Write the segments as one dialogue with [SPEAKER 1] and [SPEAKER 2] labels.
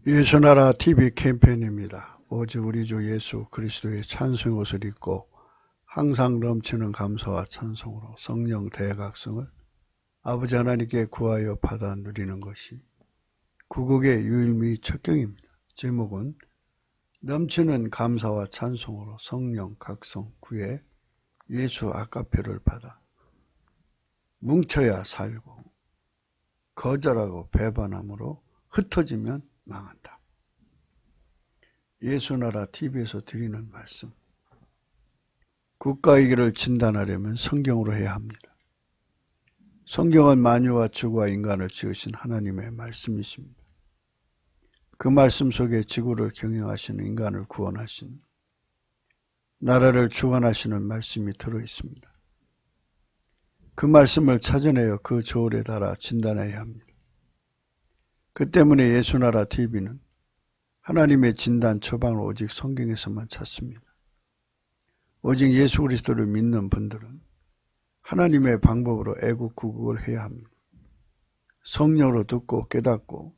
[SPEAKER 1] 예수나라 TV 캠페인입니다. 오직 우리 주 예수 그리스도의 찬송의 옷을 입고 항상 넘치는 감사와 찬송으로 성령 대각성을 아버지 하나님께 구하여 받아 누리는 것이 구국의 유일무이 첩경입니다. 제목은 넘치는 감사와 찬송으로 성령 각성 구해 예수 아카페를 받아 뭉쳐야 살고 거절하고 배반함으로 흩어지면 망한다. 예수나라 TV에서 드리는 말씀. 국가 위기를 진단하려면 성경으로 해야 합니다. 성경은 만유와 주와 인간을 지으신 하나님의 말씀이십니다. 그 말씀 속에 지구를 경영하시는 인간을 구원하신 나라를 주관하시는 말씀이 들어있습니다. 그 말씀을 찾아내어 그 저울에 달아 진단해야 합니다. 그 때문에 예수나라 TV는 하나님의 진단 처방을 오직 성경에서만 찾습니다. 오직 예수 그리스도를 믿는 분들은 하나님의 방법으로 애국구국을 해야 합니다. 성령으로 듣고 깨닫고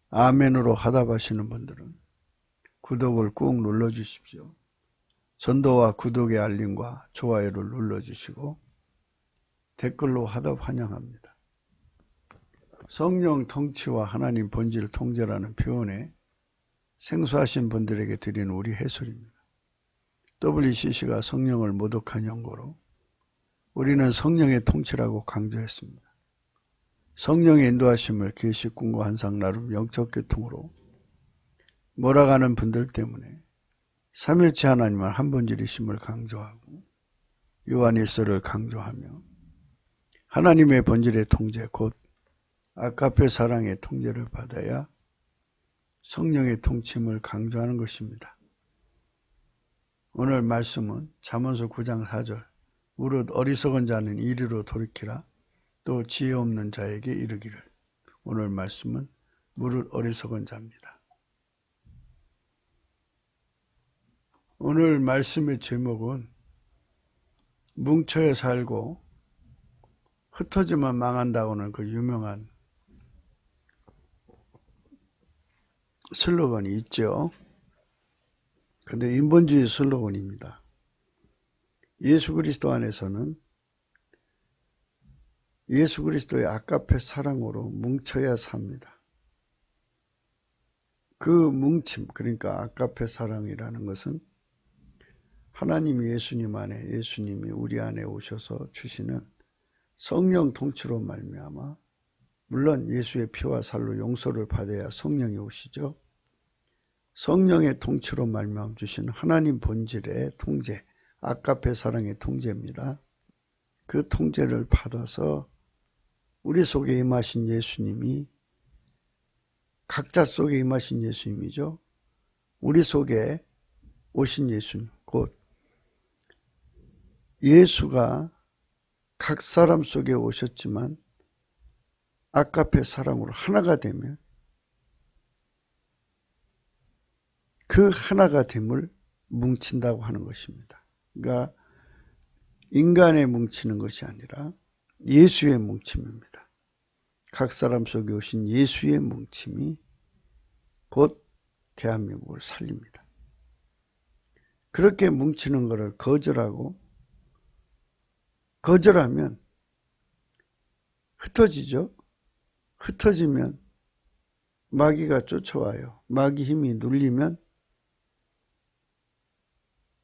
[SPEAKER 1] 아멘으로 화답하시는 분들은 구독을 꾹 눌러주십시오. 전도와 구독의 알림과 좋아요를 눌러주시고 댓글로 화답 환영합니다. 성령 통치와 하나님 본질 통제라는 표현에 생소하신 분들에게 드리는 우리 해설입니다. WCC가 성령을 모독한 연고로 우리는 성령의 통치라고 강조했습니다. 성령의 인도하심을 계시, 꿈과 환상, 나름 영적 교통으로 몰아가는 분들 때문에 삼일체 하나님은 한 본질이심을 강조하고 요한일서를 강조하며 하나님의 본질의 통제, 곧 아카페 사랑의 통제를 받아야 성령의 통치임을 강조하는 것입니다. 오늘 말씀은 잠언서 9장 4절 무릇 어리석은 자는 이리로 돌이키라 또 지혜 없는 자에게 이르기를. 오늘 말씀은 무릇 어리석은 자입니다. 오늘 말씀의 제목은 뭉쳐야 살고 흩어지면 망한다고는 그 유명한 슬로건이 있죠. 근데 인본주의 슬로건입니다. 예수 그리스도 안에서는 예수 그리스도의 아카페 사랑으로 뭉쳐야 삽니다. 그 뭉침, 그러니까 아카페 사랑이라는 것은 하나님이 예수님 안에, 예수님이 우리 안에 오셔서 주시는 성령 통치로 말미암아, 물론 예수의 피와 살로 용서를 받아야 성령이 오시죠. 성령의 통치로 말미암아 주시는 하나님 본질의 통제, 아카페 사랑의 통제입니다. 그 통제를 받아서 우리 속에 임하신 예수님이, 각자 속에 임하신 예수님이죠. 우리 속에 오신 예수님, 곧 예수가 각 사람 속에 오셨지만 아카페 사랑으로 하나가 되면 그 하나가 됨을 뭉친다고 하는 것입니다. 그러니까 인간의 뭉치는 것이 아니라 예수의 뭉침입니다. 각 사람 속에 오신 예수의 뭉침이 곧 대한민국을 살립니다. 그렇게 뭉치는 것을 거절하면 흩어지죠. 흩어지면 마귀가 쫓아와요. 마귀 힘이 눌리면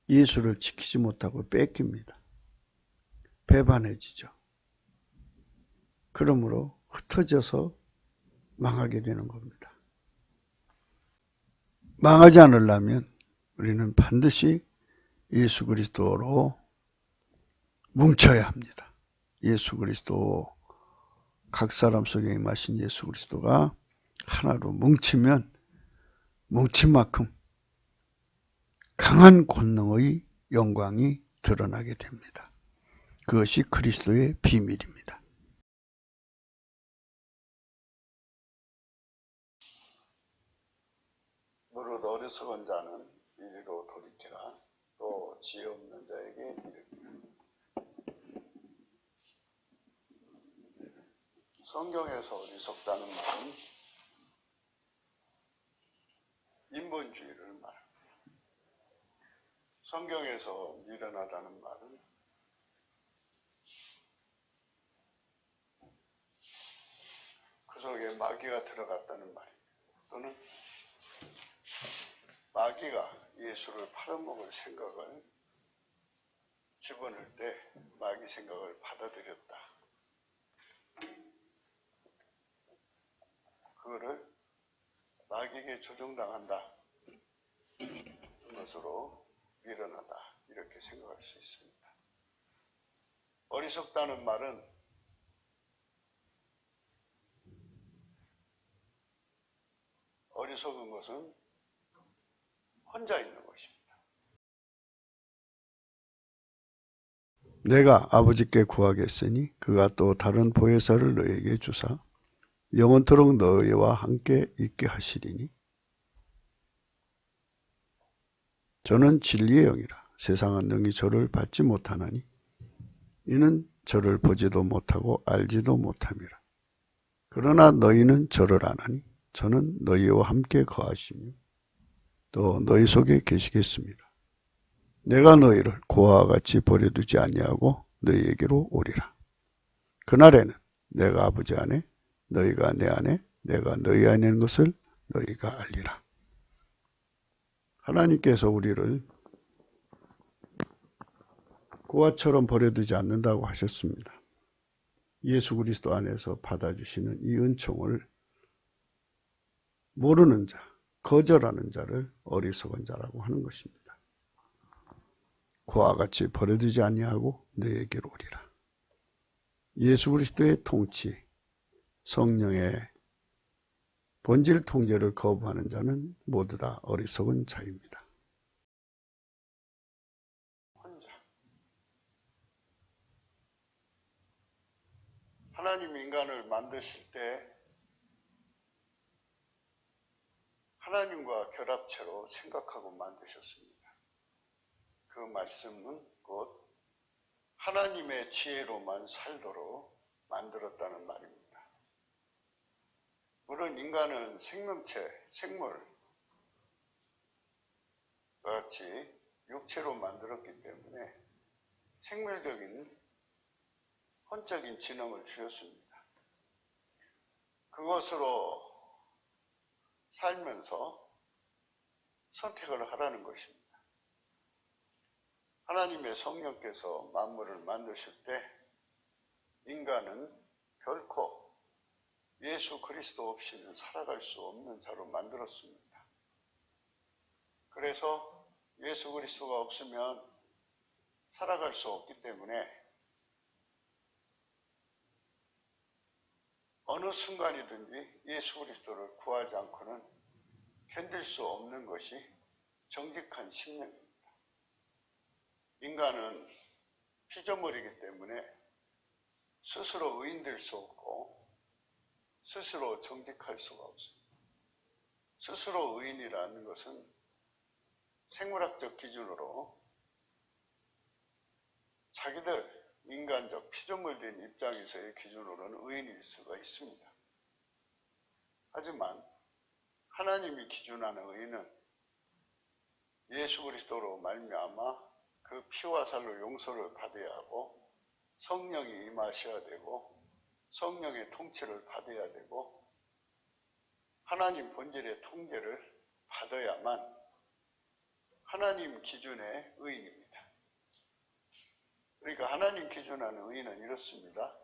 [SPEAKER 1] 예수를 지키지 못하고 뺏깁니다. 배반해지죠. 그러므로 흩어져서 망하게 되는 겁니다. 망하지 않으려면 우리는 반드시 예수 그리스도로 뭉쳐야 합니다. 예수 그리스도, 각 사람 속에 임하신 예수 그리스도가 하나로 뭉치면 뭉친 만큼 강한 권능의 영광이 드러나게 됩니다. 그것이 그리스도의 비밀입니다. 무릇 어리석은 자는 이리로 돌이키라 또 지혜 없는 자에게 이르기를. 성경에서 어리석다는 말은 성경에서 미련하다는 말은 그 속에 마귀가 들어갔다는 말입니다. 또는 마귀가 예수를 팔아먹을 생각을 집어넣을 때 마귀 생각을 받아들였다. 그거를 마귀에게 조종당한다. 그것으로 미련하다. 이렇게 생각할 수 있습니다. 어리석다는 말은 어리석은 것은 혼자 있는 것입니다. 내가 아버지께 구하겠으니 그가 또 다른 보혜사를 너에게 주사 영원토록 너희와 함께 있게 하시리니 저는 진리의 영이라. 세상은 능히 저를 받지 못하나니 이는 저를 보지도 못하고 알지도 못함이라. 그러나 너희는 저를 아나니 저는 너희와 함께 거하시며 또 너희 속에 계시겠습니다. 내가 너희를 고아와 같이 버려두지 아니하고 너희에게로 오리라. 그날에는 내가 아버지 안에 너희가 내 안에 내가 너희 안에 있는 것을 너희가 알리라. 하나님께서 우리를 고아처럼 버려두지 않는다고 하셨습니다. 예수 그리스도 안에서 받아주시는 이 은총을 모르는 자, 거절하는 자를 어리석은 자라고 하는 것입니다. 고아와 같이 버려두지 아니하고 너희에게로 오리라. 예수 그리스도의 통치, 성령의 본질 통제를 거부하는 자는 모두 다 어리석은 자입니다. 혼자. 하나님 인간을 만드실 때 하나님과 결합체로 생각하고 만드셨습니다. 그 말씀은 곧 하나님의 지혜로만 살도록 만들었다는 말입니다. 물론 인간은 생명체, 생물과 같이 육체로 만들었기 때문에 생물적인 혼적인 지능을 주셨습니다. 그것으로 살면서 선택을 하라는 것입니다. 하나님의 성령께서 만물을 만드실 때 인간은 결코 예수 그리스도 없이는 살아갈 수 없는 자로 만들었습니다. 그래서 예수 그리스도가 없으면 살아갈 수 없기 때문에 어느 순간이든지 예수 그리스도를 구하지 않고는 견딜 수 없는 것이 정직한 심령입니다. 인간은 피조물이기 때문에 스스로 의인될 수 없고 스스로 정직할 수가 없습니다. 스스로 의인이라는 것은 생물학적 기준으로 자기들 인간적 피조물된 입장에서의 기준으로는 의인일 수가 있습니다. 하지만 하나님이 기준하는 의인은 예수 그리스도로 말미암아 그 피와 살로 용서를 받아야 하고 성령이 임하셔야 되고 성령의 통치를 받아야 되고 하나님 본질의 통제를 받아야만 하나님 기준의 의인입니다. 그러니까 하나님 기준하는 의인은 이렇습니다.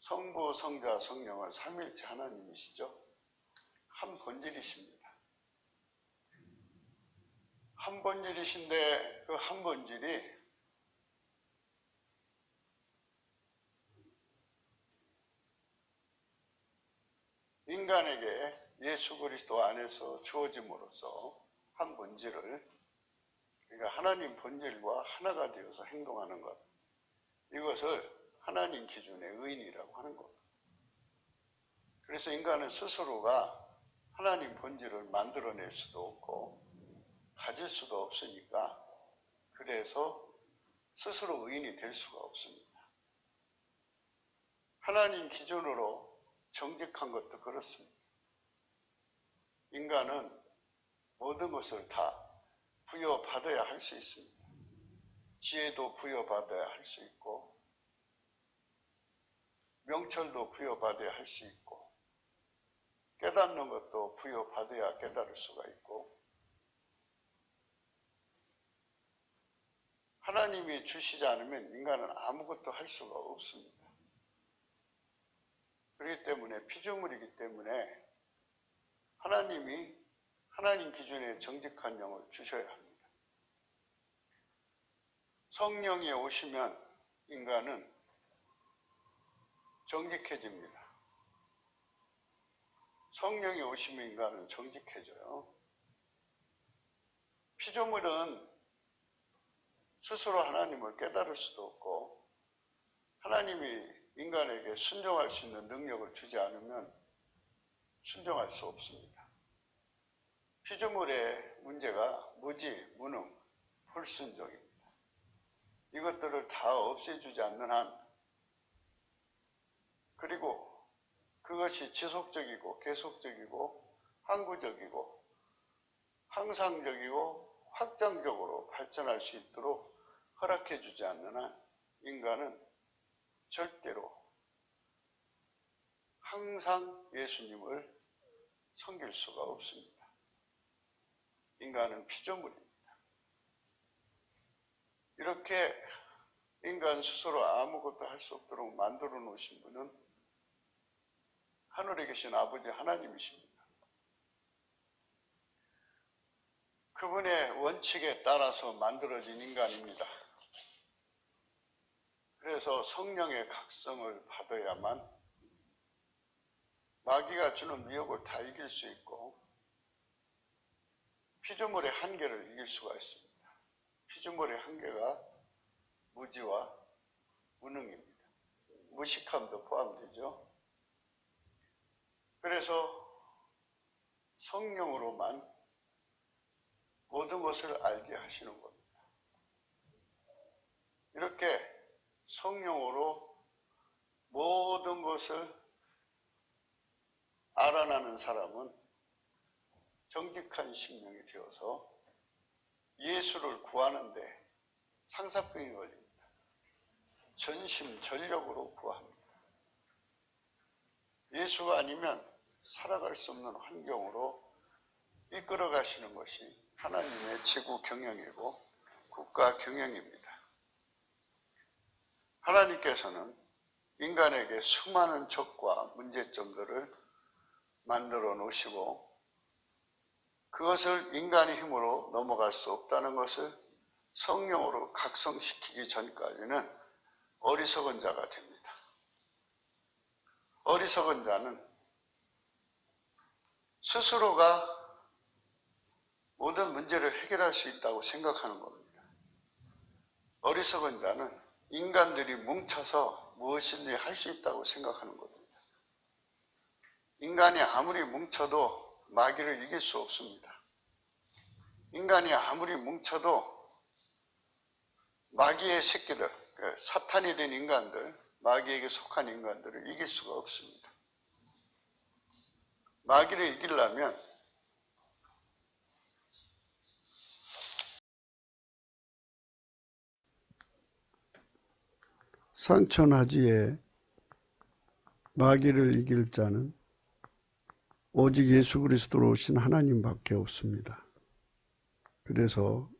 [SPEAKER 1] 성부, 성자, 성령은 삼일체 하나님이시죠. 한 본질이십니다. 한 본질이신데 그 한 본질이 인간에게 예수 그리스도 안에서 주어짐으로써 한 본질을 그러니까 하나님 본질과 하나가 되어서 행동하는 것 이것을 하나님 기준의 의인이라고 하는 겁니다. 그래서 인간은 스스로가 하나님 본질을 만들어낼 수도 없고 가질 수도 없으니까 그래서 스스로 의인이 될 수가 없습니다. 하나님 기준으로 정직한 것도 그렇습니다. 인간은 모든 것을 다 부여받아야 할 수 있습니다. 지혜도 부여받아야 할 수 있고, 명철도 부여받아야 할 수 있고, 깨닫는 것도 부여받아야 깨달을 수가 있고, 하나님이 주시지 않으면 인간은 아무것도 할 수가 없습니다. 그렇기 때문에 피조물이기 때문에 하나님이 하나님 기준에 정직한 영을 주셔야 합니다. 성령이 오시면 인간은 정직해집니다. 성령이 오시면 인간은 정직해져요. 피조물은 스스로 하나님을 깨달을 수도 없고 하나님이 인간에게 순종할 수 있는 능력을 주지 않으면 순종할 수 없습니다. 피조물의 문제가 무지, 무능, 불순종입니다. 이것들을 다 없애주지 않는 한, 그리고 그것이 지속적이고 계속적이고 항구적이고 항상적이고 확장적으로 발전할 수 있도록 허락해주지 않는 한 인간은 절대로 항상 예수님을 섬길 수가 없습니다. 인간은 피조물입니다. 이렇게 인간 스스로 아무것도 할 수 없도록 만들어 놓으신 분은 하늘에 계신 아버지 하나님이십니다. 그분의 원칙에 따라서 만들어진 인간입니다. 그래서 성령의 각성을 받아야만 마귀가 주는 미혹을 다 이길 수 있고 피조물의 한계를 이길 수가 있습니다. 피조물의 한계가 무지와 무능입니다. 무식함도 포함되죠. 그래서 성령으로만 모든 것을 알게 하시는 겁니다. 이렇게 성령으로 모든 것을 알아나는 사람은 정직한 심령이 되어서 예수를 구하는데 상사병이 걸립니다. 전심전력으로 구합니다. 예수가 아니면 살아갈 수 없는 환경으로 이끌어 가시는 것이 하나님의 지구 경영이고 국가 경영입니다. 하나님께서는 인간에게 수많은 적과 문제점들을 만들어 놓으시고 그것을 인간의 힘으로 넘어갈 수 없다는 것을 성령으로 각성시키기 전까지는 어리석은 자가 됩니다. 어리석은 자는 스스로가 모든 문제를 해결할 수 있다고 생각하는 겁니다. 어리석은 자는 인간들이 뭉쳐서 무엇이든지 할 수 있다고 생각하는 겁니다. 인간이 아무리 뭉쳐도 마귀를 이길 수 없습니다. 인간이 아무리 뭉쳐도 마귀의 새끼들, 사탄이 된 인간들, 마귀에게 속한 인간들을 이길 수가 없습니다. 마귀를 이기려면 상천하지에 마귀를 이길 자는 오직 예수 그리스도로 오신 하나님밖에 없습니다. 그래서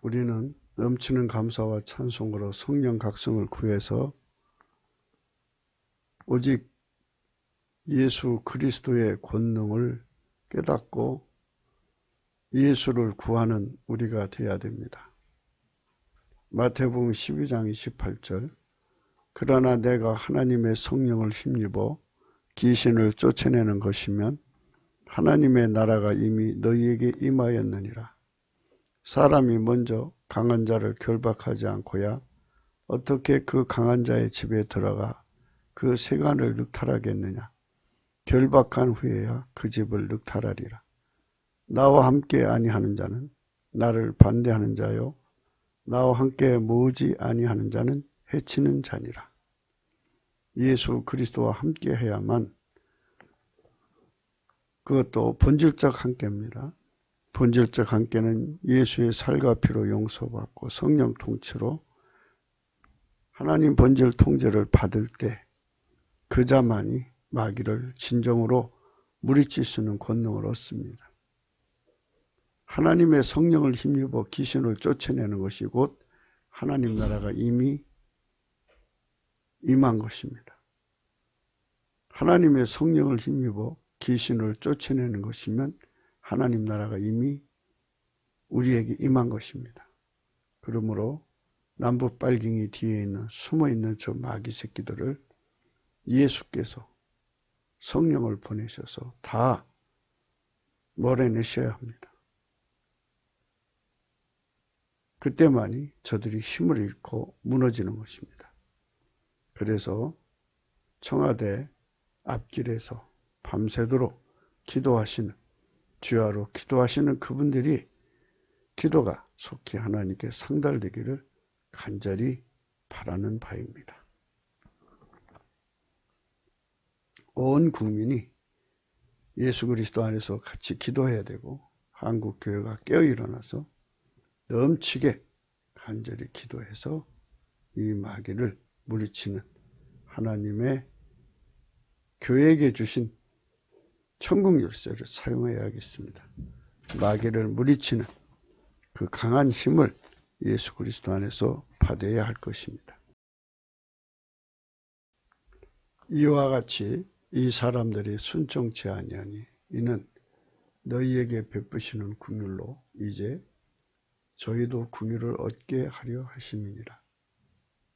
[SPEAKER 1] 우리는 넘치는 감사와 찬송으로 성령 각성을 구해서 오직 예수 그리스도의 권능을 깨닫고 예수를 구하는 우리가 되어야 됩니다. 마태복음 12장 28절 그러나 내가 하나님의 성령을 힘입어 귀신을 쫓아내는 것이면 하나님의 나라가 이미 너희에게 임하였느니라. 사람이 먼저 강한 자를 결박하지 않고야 어떻게 그 강한 자의 집에 들어가 그 세간을 늑탈하겠느냐. 결박한 후에야 그 집을 늑탈하리라. 나와 함께 아니하는 자는 나를 반대하는 자요 나와 함께 모으지 아니하는 자는 해치는 자니라. 예수 그리스도와 함께 해야만 그것도 본질적 함께입니다. 본질적 함께는 예수의 살과 피로 용서받고 성령 통치로 하나님 본질 통제를 받을 때 그 자만이 마귀를 진정으로 물리칠 수 있는 권능을 얻습니다. 하나님의 성령을 힘입어 귀신을 쫓아내는 것이 곧 하나님 나라가 이미 임한 것입니다. 하나님의 성령을 힘입어 귀신을 쫓아내는 것이면 하나님 나라가 이미 우리에게 임한 것입니다. 그러므로 남부 빨갱이 뒤에 있는 숨어있는 저 마귀 새끼들을 예수께서 성령을 보내셔서 다 몰아내셔야 합니다. 그때만이 저들이 힘을 잃고 무너지는 것입니다. 그래서 청와대 앞길에서 밤새도록 기도하시는, 주야로 기도하시는 그분들이 기도가 속히 하나님께 상달되기를 간절히 바라는 바입니다. 온 국민이 예수 그리스도 안에서 같이 기도해야 되고 한국 교회가 깨어 일어나서 넘치게 간절히 기도해서 이 마귀를 물리치는 하나님의 교회에게 주신 천국 열쇠를 사용해야겠습니다. 마귀를 물리치는 그 강한 힘을 예수 그리스도 안에서 받아야 할 것입니다. 이와 같이 이 사람들이 순종치 아니하니 이는 너희에게 베푸시는 긍휼로 이제 저희도 긍휼을 얻게 하려 하심이니라.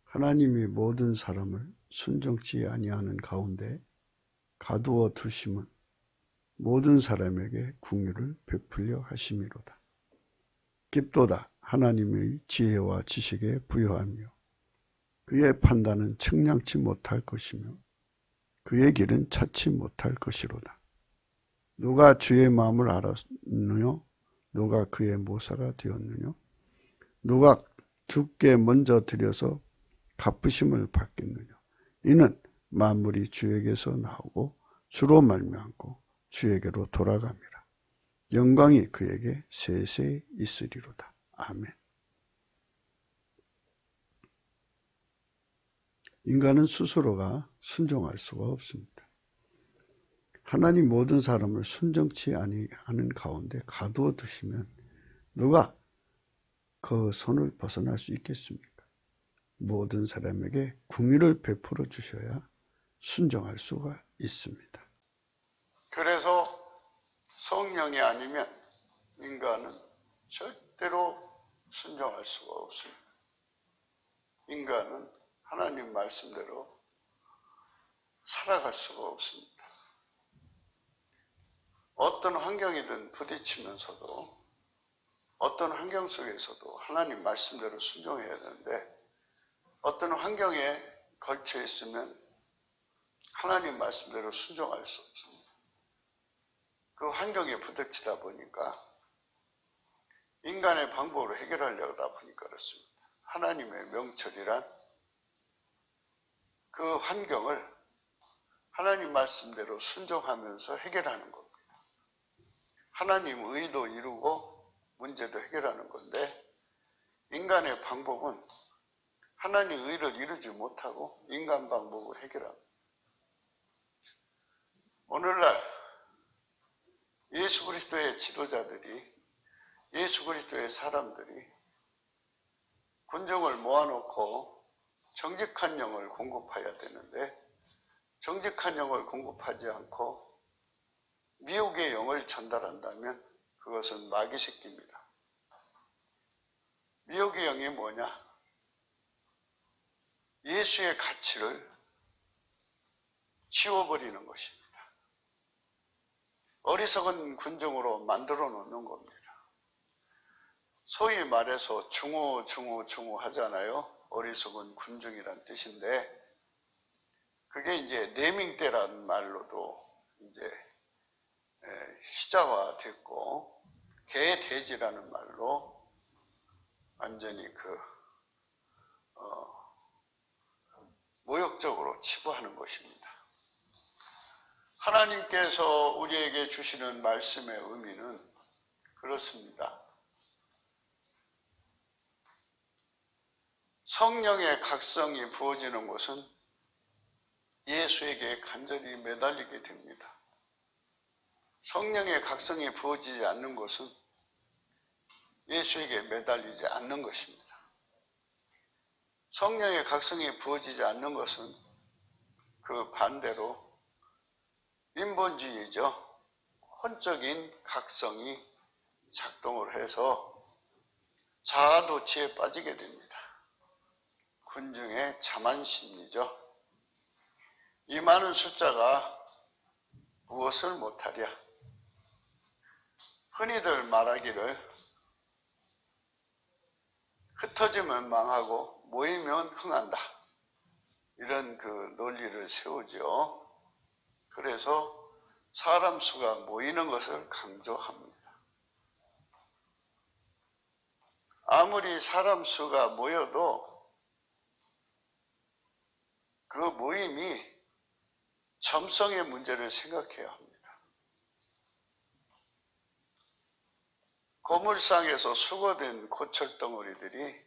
[SPEAKER 1] 하나님이 모든 사람을 순종치 아니하는 가운데 가두어 두심은 모든 사람에게 긍휼을 베풀려 하심이로다. 깊도다 하나님의 지혜와 지식에 부여하며 그의 판단은 측량치 못할 것이며 그의 길은 찾지 못할 것이로다. 누가 주의 마음을 알았느냐? 누가 그의 모사가 되었느냐? 누가 주께 먼저 드려서 갚으심을 받겠느냐? 이는 만물이 주에게서 나오고 주로 말미암고 주에게로 돌아갑니다. 영광이 그에게 세세 있으리로다. 아멘. 인간은 스스로가 순종할 수가 없습니다. 하나님 모든 사람을 순종치 아니하는 가운데 가두어 두시면 누가 그 손을 벗어날 수 있겠습니까? 모든 사람에게 긍휼을 베풀어 주셔야 순종할 수가 있습니다. 그래서 성령이 아니면 인간은 절대로 순종할 수가 없습니다. 인간은 하나님 말씀대로 살아갈 수가 없습니다. 어떤 환경이든 부딪히면서도 어떤 환경 속에서도 하나님 말씀대로 순종해야 되는데 어떤 환경에 걸쳐 있으면 하나님 말씀대로 순종할 수 없습니다. 그 환경에 부딪히다 보니까 인간의 방법으로 해결하려다 보니까 그렇습니다. 하나님의 명철이란 그 환경을 하나님 말씀대로 순종하면서 해결하는 겁니다. 하나님 의도 이루고 문제도 해결하는 건데 인간의 방법은 하나님 의를 이루지 못하고 인간 방법을 해결합니다. 오늘날 예수 그리스도의 지도자들이 예수 그리스도의 사람들이 군중을 모아놓고 정직한 영을 공급해야 되는데 정직한 영을 공급하지 않고 미혹의 영을 전달한다면 그것은 마귀 새끼입니다. 미혹의 영이 뭐냐? 예수의 가치를 지워버리는 것입니다. 어리석은 군중으로 만들어 놓는 겁니다. 소위 말해서 중후 하잖아요. 어리석은 군중이란 뜻인데 그게 이제 네밍대라는 말로도 이제 희자화됐고 개돼지라는 말로 완전히 모욕적으로 치부하는 것입니다. 하나님께서 우리에게 주시는 말씀의 의미는 그렇습니다. 성령의 각성이 부어지는 곳은 예수에게 간절히 매달리게 됩니다. 성령의 각성이 부어지지 않는 곳은 예수에게 매달리지 않는 것입니다. 성령의 각성이 부어지지 않는 것은 그 반대로 인본주의죠. 혼적인 각성이 작동을 해서 자아도취에 빠지게 됩니다. 군중의 자만심이죠. 이 많은 숫자가 무엇을 못하랴? 흔히들 말하기를 흩어지면 망하고 모이면 흥한다. 이런 그 논리를 세우죠. 그래서 사람 수가 모이는 것을 강조합니다. 아무리 사람 수가 모여도 그 모임이 점성의 문제를 생각해야 합니다. 고물상에서 수거된 고철덩어리들이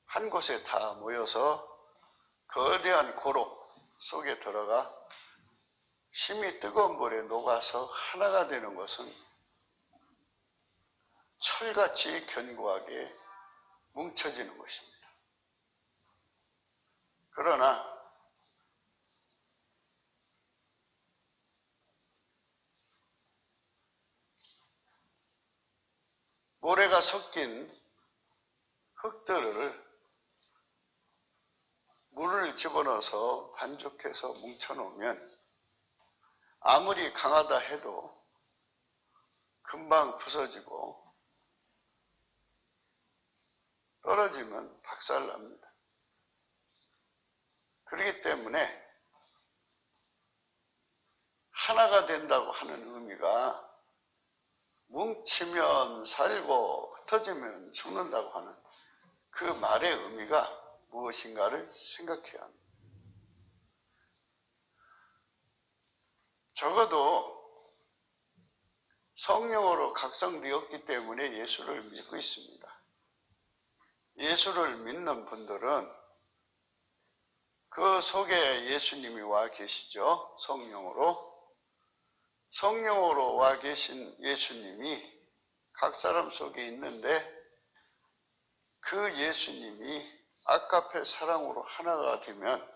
[SPEAKER 1] 한 곳에 다 모여서 거대한 고로 속에 들어가 심히 뜨거운 물에 녹아서 하나가 되는 것은 철같이 견고하게 뭉쳐지는 것입니다. 그러나 모래가 섞인 흙들을 물을 집어넣어서 반죽해서 뭉쳐놓으면 아무리 강하다 해도 금방 부서지고 떨어지면 박살납니다. 그렇기 때문에 하나가 된다고 하는 의미가 뭉치면 살고 흩어지면 죽는다고 하는 그 말의 의미가 무엇인가를 생각해야 합니다. 적어도 성령으로 각성되었기 때문에 예수를 믿고 있습니다. 예수를 믿는 분들은 그 속에 예수님이 와 계시죠. 성령으로 와 계신 예수님이 각 사람 속에 있는데 그 예수님이 아까페 사랑으로 하나가 되면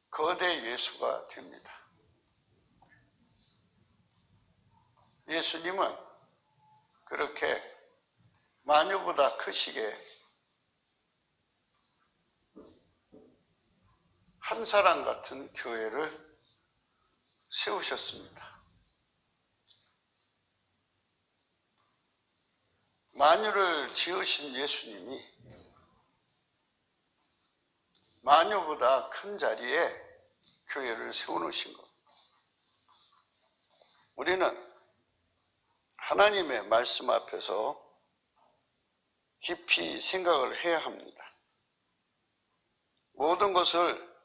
[SPEAKER 1] 거대 예수가 됩니다. 예수님은 그렇게 만유보다 크시게 한 사람 같은 교회를 세우셨습니다. 만유를 지으신 예수님이 만유보다 큰 자리에 교회를 세워놓으신 것. 우리는 하나님의 말씀 앞에서 깊이 생각을 해야 합니다. 모든 것을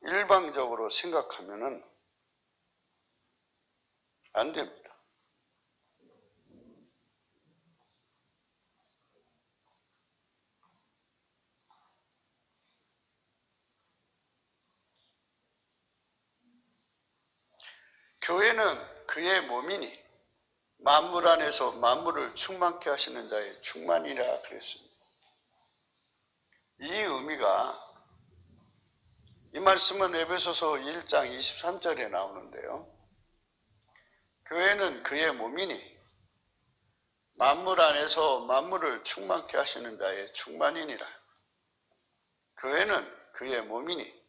[SPEAKER 1] 일방적으로 생각하면 안 됩니다. 교회는 그의 몸이니 만물 안에서 만물을 충만케 하시는 자의 충만이라 그랬습니다. 이 의미가 이 말씀은 에베소서 1장 23절에 나오는데요. 교회는 그의 몸이니 만물 안에서 만물을 충만케 하시는 자의 충만이니라. 교회는 그의 몸이니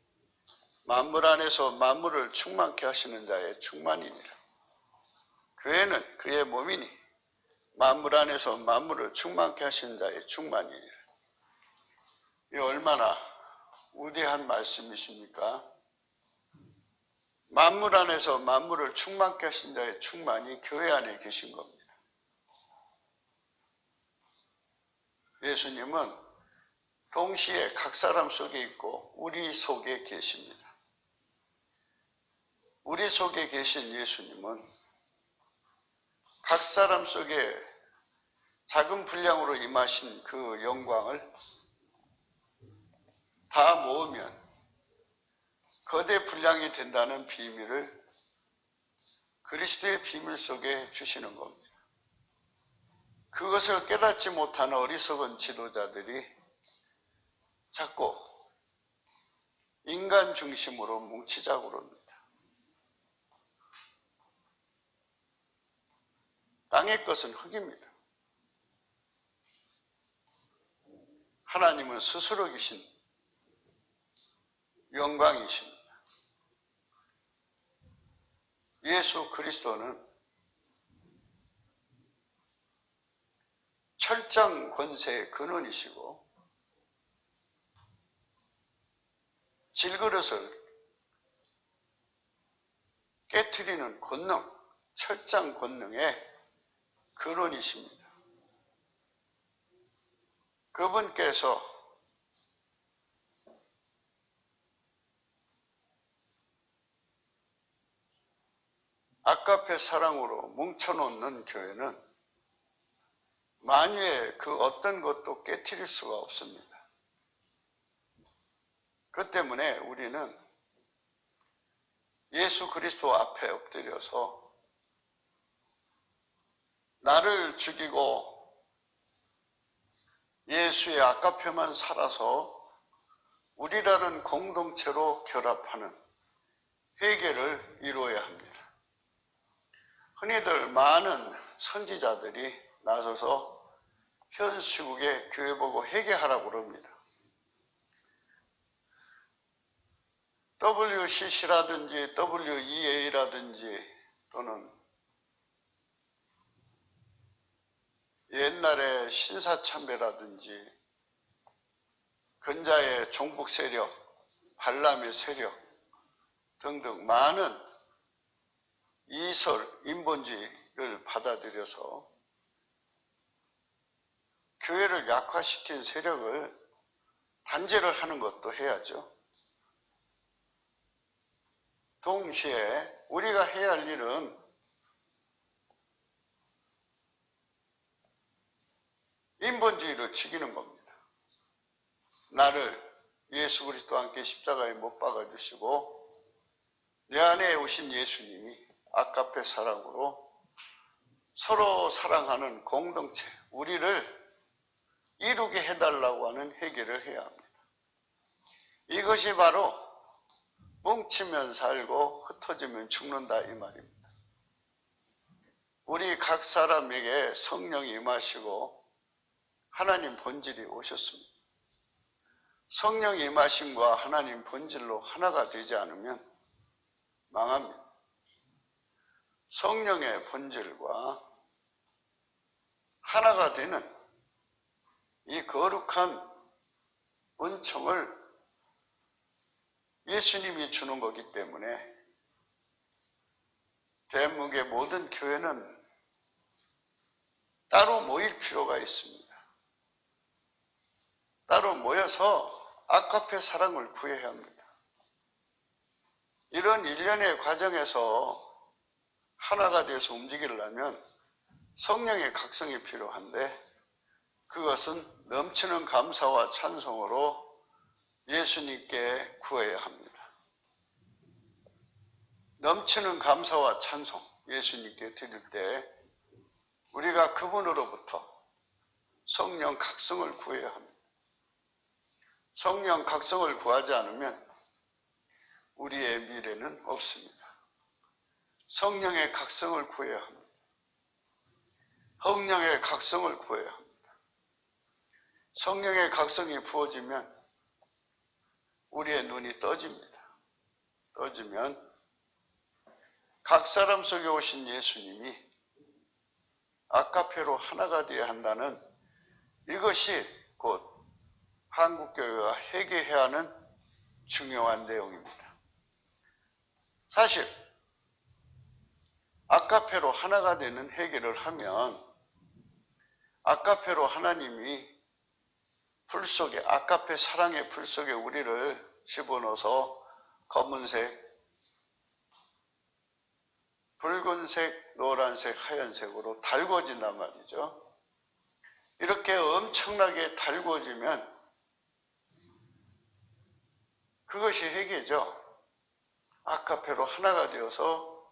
[SPEAKER 1] 만물 안에서 만물을 충만케 하시는 자의 충만이니라. 교회는 그의 몸이니 만물 안에서 만물을 충만케 하시는 자의 충만이니라. 이 얼마나 우대한 말씀이십니까? 만물 안에서 만물을 충만케 하신 자의 충만이 교회 안에 계신 겁니다. 예수님은 동시에 각 사람 속에 있고 우리 속에 계십니다. 우리 속에 계신 예수님은 각 사람 속에 작은 분량으로 임하신 그 영광을 다 모으면 거대 분량이 된다는 비밀을 그리스도의 비밀 속에 주시는 겁니다. 그것을 깨닫지 못하는 어리석은 지도자들이 자꾸 인간 중심으로 뭉치자고 그럽니다. 땅의 것은 흙입니다. 하나님은 스스로 계신 영광이십니다. 예수 그리스도는 철장 권세의 근원이시고 질그릇을 깨트리는 권능, 철장 권능의 근원이십니다. 그분께서 아까페 사랑으로 뭉쳐놓는 교회는 만유의 그 어떤 것도 깨트릴 수가 없습니다. 그 때문에 우리는 예수 그리스도 앞에 엎드려서 나를 죽이고 예수의 아까페만 살아서 우리라는 공동체로 결합하는 회개를 이루어야 합니다. 흔히들 많은 선지자들이 나서서 현 시국에 교회 보고 회개하라고 그럽니다. WCC라든지 WEA라든지 또는 옛날에 신사참배라든지 근자의 종북 세력, 발람의 세력 등등 많은 이설, 인본주의를 받아들여서 교회를 약화시킨 세력을 단죄를 하는 것도 해야죠. 동시에 우리가 해야 할 일은 인본주의를 죽이는 겁니다. 나를 예수 그리스도와 함께 십자가에 못 박아주시고 내 안에 오신 예수님이 아까페 사랑으로 서로 사랑하는 공동체, 우리를 이루게 해달라고 하는 회개를 해야 합니다. 이것이 바로 뭉치면 살고 흩어지면 죽는다 이 말입니다. 우리 각 사람에게 성령이 임하시고 하나님 본질이 오셨습니다. 성령이 임하심과 하나님 본질로 하나가 되지 않으면 망합니다. 성령의 본질과 하나가 되는 이 거룩한 은총을 예수님이 주는 거기 때문에 대한민국의 모든 교회는 따로 모일 필요가 있습니다. 따로 모여서 아까페 사랑을 구해야 합니다. 이런 일련의 과정에서 하나가 되어서 움직이려면 성령의 각성이 필요한데 그것은 넘치는 감사와 찬송으로 예수님께 구해야 합니다. 넘치는 감사와 찬송 예수님께 드릴 때 우리가 그분으로부터 성령 각성을 구해야 합니다. 성령 각성을 구하지 않으면 우리의 미래는 없습니다. 성령의 각성을 구해야 합니다. 성령의 각성을 구해야 합니다. 성령의 각성이 부어지면 우리의 눈이 떠집니다. 떠지면 각 사람 속에 오신 예수님이 아까페로 하나가 되어야 한다는 이것이 곧 한국교회가 회개해야 하는 중요한 내용입니다. 사실 아까페로 하나가 되는 회개를 하면 아까페로 하나님이 불 속에 아까페 사랑의 불 속에 우리를 집어넣어서 검은색 붉은색, 노란색, 하얀색으로 달궈진단 말이죠. 이렇게 엄청나게 달궈지면 그것이 회개죠. 아카페로 하나가 되어서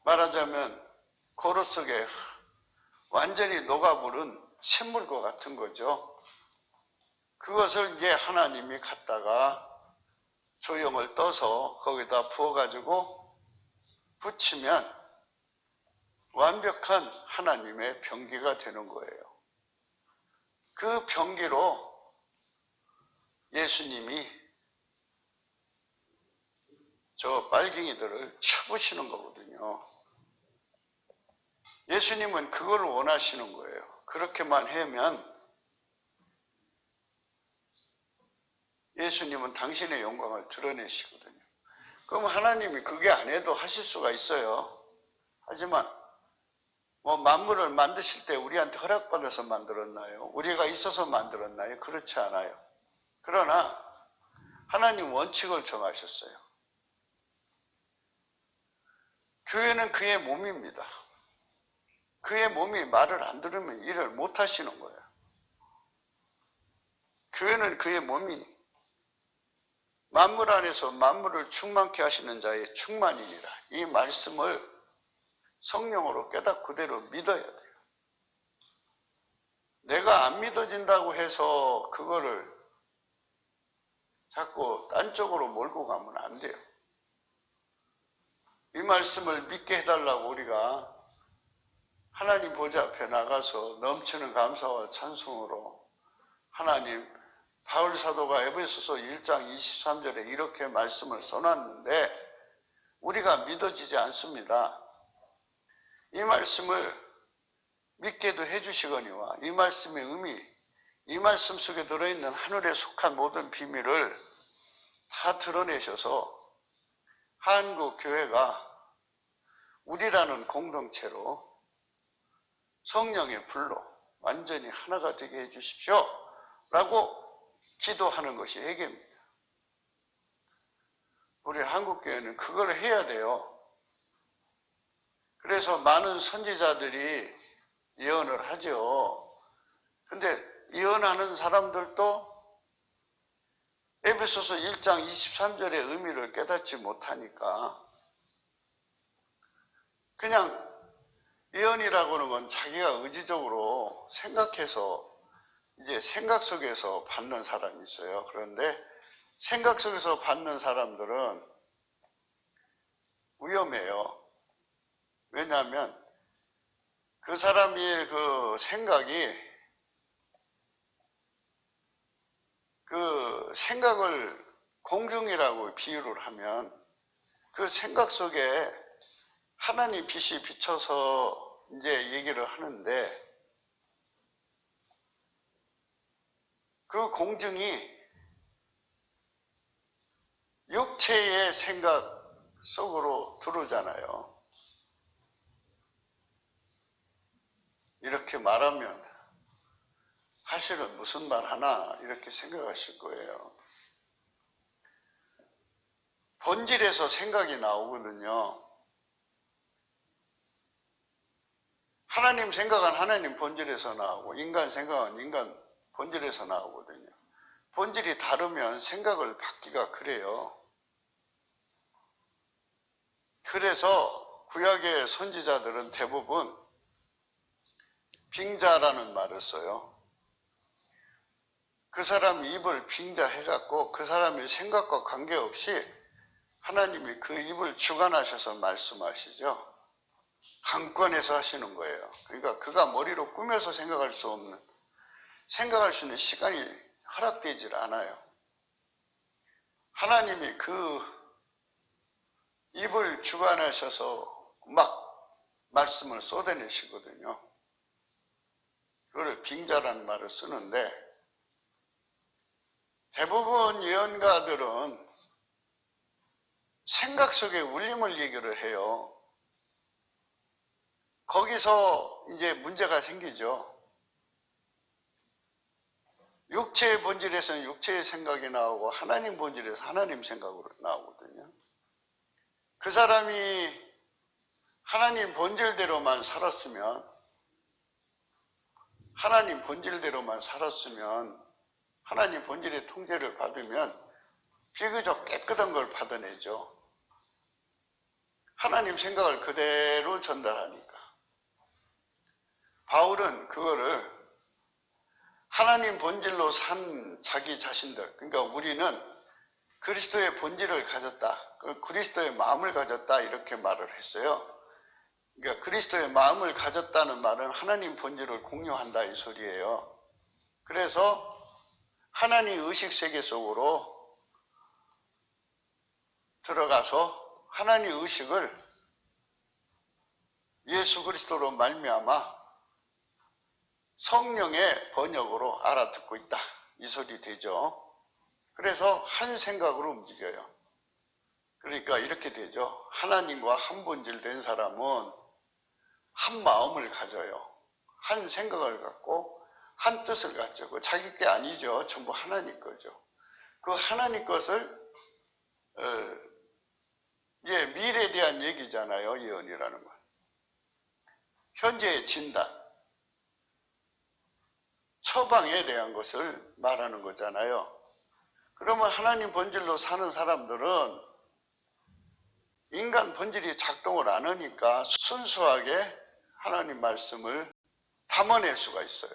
[SPEAKER 1] 말하자면 고로 속에 완전히 녹아부른 샘물과 같은 거죠. 그것을 이제 하나님이 갖다가 조형을 떠서 거기다 부어가지고 붙이면 완벽한 하나님의 병기가 되는 거예요. 그 병기로 예수님이 저 빨갱이들을 쳐부시는 거거든요. 예수님은 그걸 원하시는 거예요. 그렇게만 하면 예수님은 당신의 영광을 드러내시거든요. 그럼 하나님이 그게 안 해도 하실 수가 있어요. 하지만 만물을 만드실 때 우리한테 허락받아서 만들었나요? 우리가 있어서 만들었나요? 그렇지 않아요. 그러나 하나님 원칙을 정하셨어요. 교회는 그의 몸입니다. 그의 몸이 말을 안 들으면 일을 못 하시는 거예요. 교회는 그의 몸이 만물 안에서 만물을 충만케 하시는 자의 충만이니라. 이 말씀을 성령으로 깨닫고 그대로 믿어야 돼요. 내가 안 믿어진다고 해서 그거를 자꾸 딴 쪽으로 몰고 가면 안 돼요. 이 말씀을 믿게 해달라고 우리가 하나님 보좌 앞에 나가서 넘치는 감사와 찬송으로 하나님, 바울 사도가 에베소서 1장 23절에 이렇게 말씀을 써놨는데 우리가 믿어지지 않습니다. 이 말씀을 믿게도 해주시거니와 이 말씀의 의미, 이 말씀 속에 들어있는 하늘에 속한 모든 비밀을 다 드러내셔서 한국 교회가 우리라는 공동체로 성령의 불로 완전히 하나가 되게 해주십시오 라고 기도하는 것이 회개입니다. 우리 한국교회는 그걸 해야 돼요. 그래서 많은 선지자들이 예언을 하죠. 근데 예언하는 사람들도 에베소서 1장 23절의 의미를 깨닫지 못하니까 그냥 예언이라고 하는 건 자기가 의지적으로 생각해서 이제 생각 속에서 받는 사람이 있어요. 그런데 생각 속에서 받는 사람들은 위험해요. 왜냐하면 그 사람의 그 생각을 공중이라고 비유를 하면 그 생각 속에 하나님 빛이 비쳐서 이제 얘기를 하는데 그 공중이 육체의 생각 속으로 들어오잖아요. 이렇게 말하면 사실은 무슨 말 하나 이렇게 생각하실 거예요. 본질에서 생각이 나오거든요. 하나님 생각은 하나님 본질에서 나오고 인간 생각은 인간 본질에서 나오거든요. 본질이 다르면 생각을 받기가 그래요. 그래서 구약의 선지자들은 대부분 빙자라는 말을 써요. 그 사람 입을 빙자해갖고 그 사람의 생각과 관계없이 하나님이 그 입을 주관하셔서 말씀하시죠. 강권해서 하시는 거예요. 그러니까 그가 머리로 꾸며서 생각할 수 있는 시간이 허락되질 않아요. 하나님이 그 입을 주관하셔서 막 말씀을 쏟아내시거든요. 그걸 빙자라는 말을 쓰는데 대부분 예언가들은 생각 속에 울림을 얘기를 해요. 거기서 이제 문제가 생기죠. 육체의 본질에서는 육체의 생각이 나오고 하나님 본질에서 하나님 생각으로 나오거든요. 그 사람이 하나님 본질대로만 살았으면, 하나님 본질의 통제를 받으면 비교적 깨끗한 걸 받아내죠. 하나님 생각을 그대로 전달하니까. 바울은 그거를 하나님 본질로 산 자기 자신들, 그러니까 우리는 그리스도의 본질을 가졌다, 그리스도의 마음을 가졌다, 이렇게 말을 했어요. 그러니까 그리스도의 마음을 가졌다는 말은 하나님 본질을 공유한다, 이 소리예요. 그래서 하나님 의식 세계 속으로 들어가서 하나님 의식을 예수 그리스도로 말미암아 성령의 번역으로 알아듣고 있다, 이 소리 되죠. 그래서 한 생각으로 움직여요. 그러니까 이렇게 되죠. 하나님과 한 본질 된 사람은 한 마음을 가져요. 한 생각을 갖고 한 뜻을 갖죠. 그 자기 게 아니죠. 전부 하나님 거죠. 그 하나님 것을 미래에 대한 얘기잖아요. 예언이라는 건. 현재의 진단, 처방에 대한 것을 말하는 거잖아요. 그러면 하나님 본질로 사는 사람들은 인간 본질이 작동을 안 하니까 순수하게 하나님 말씀을 담아낼 수가 있어요.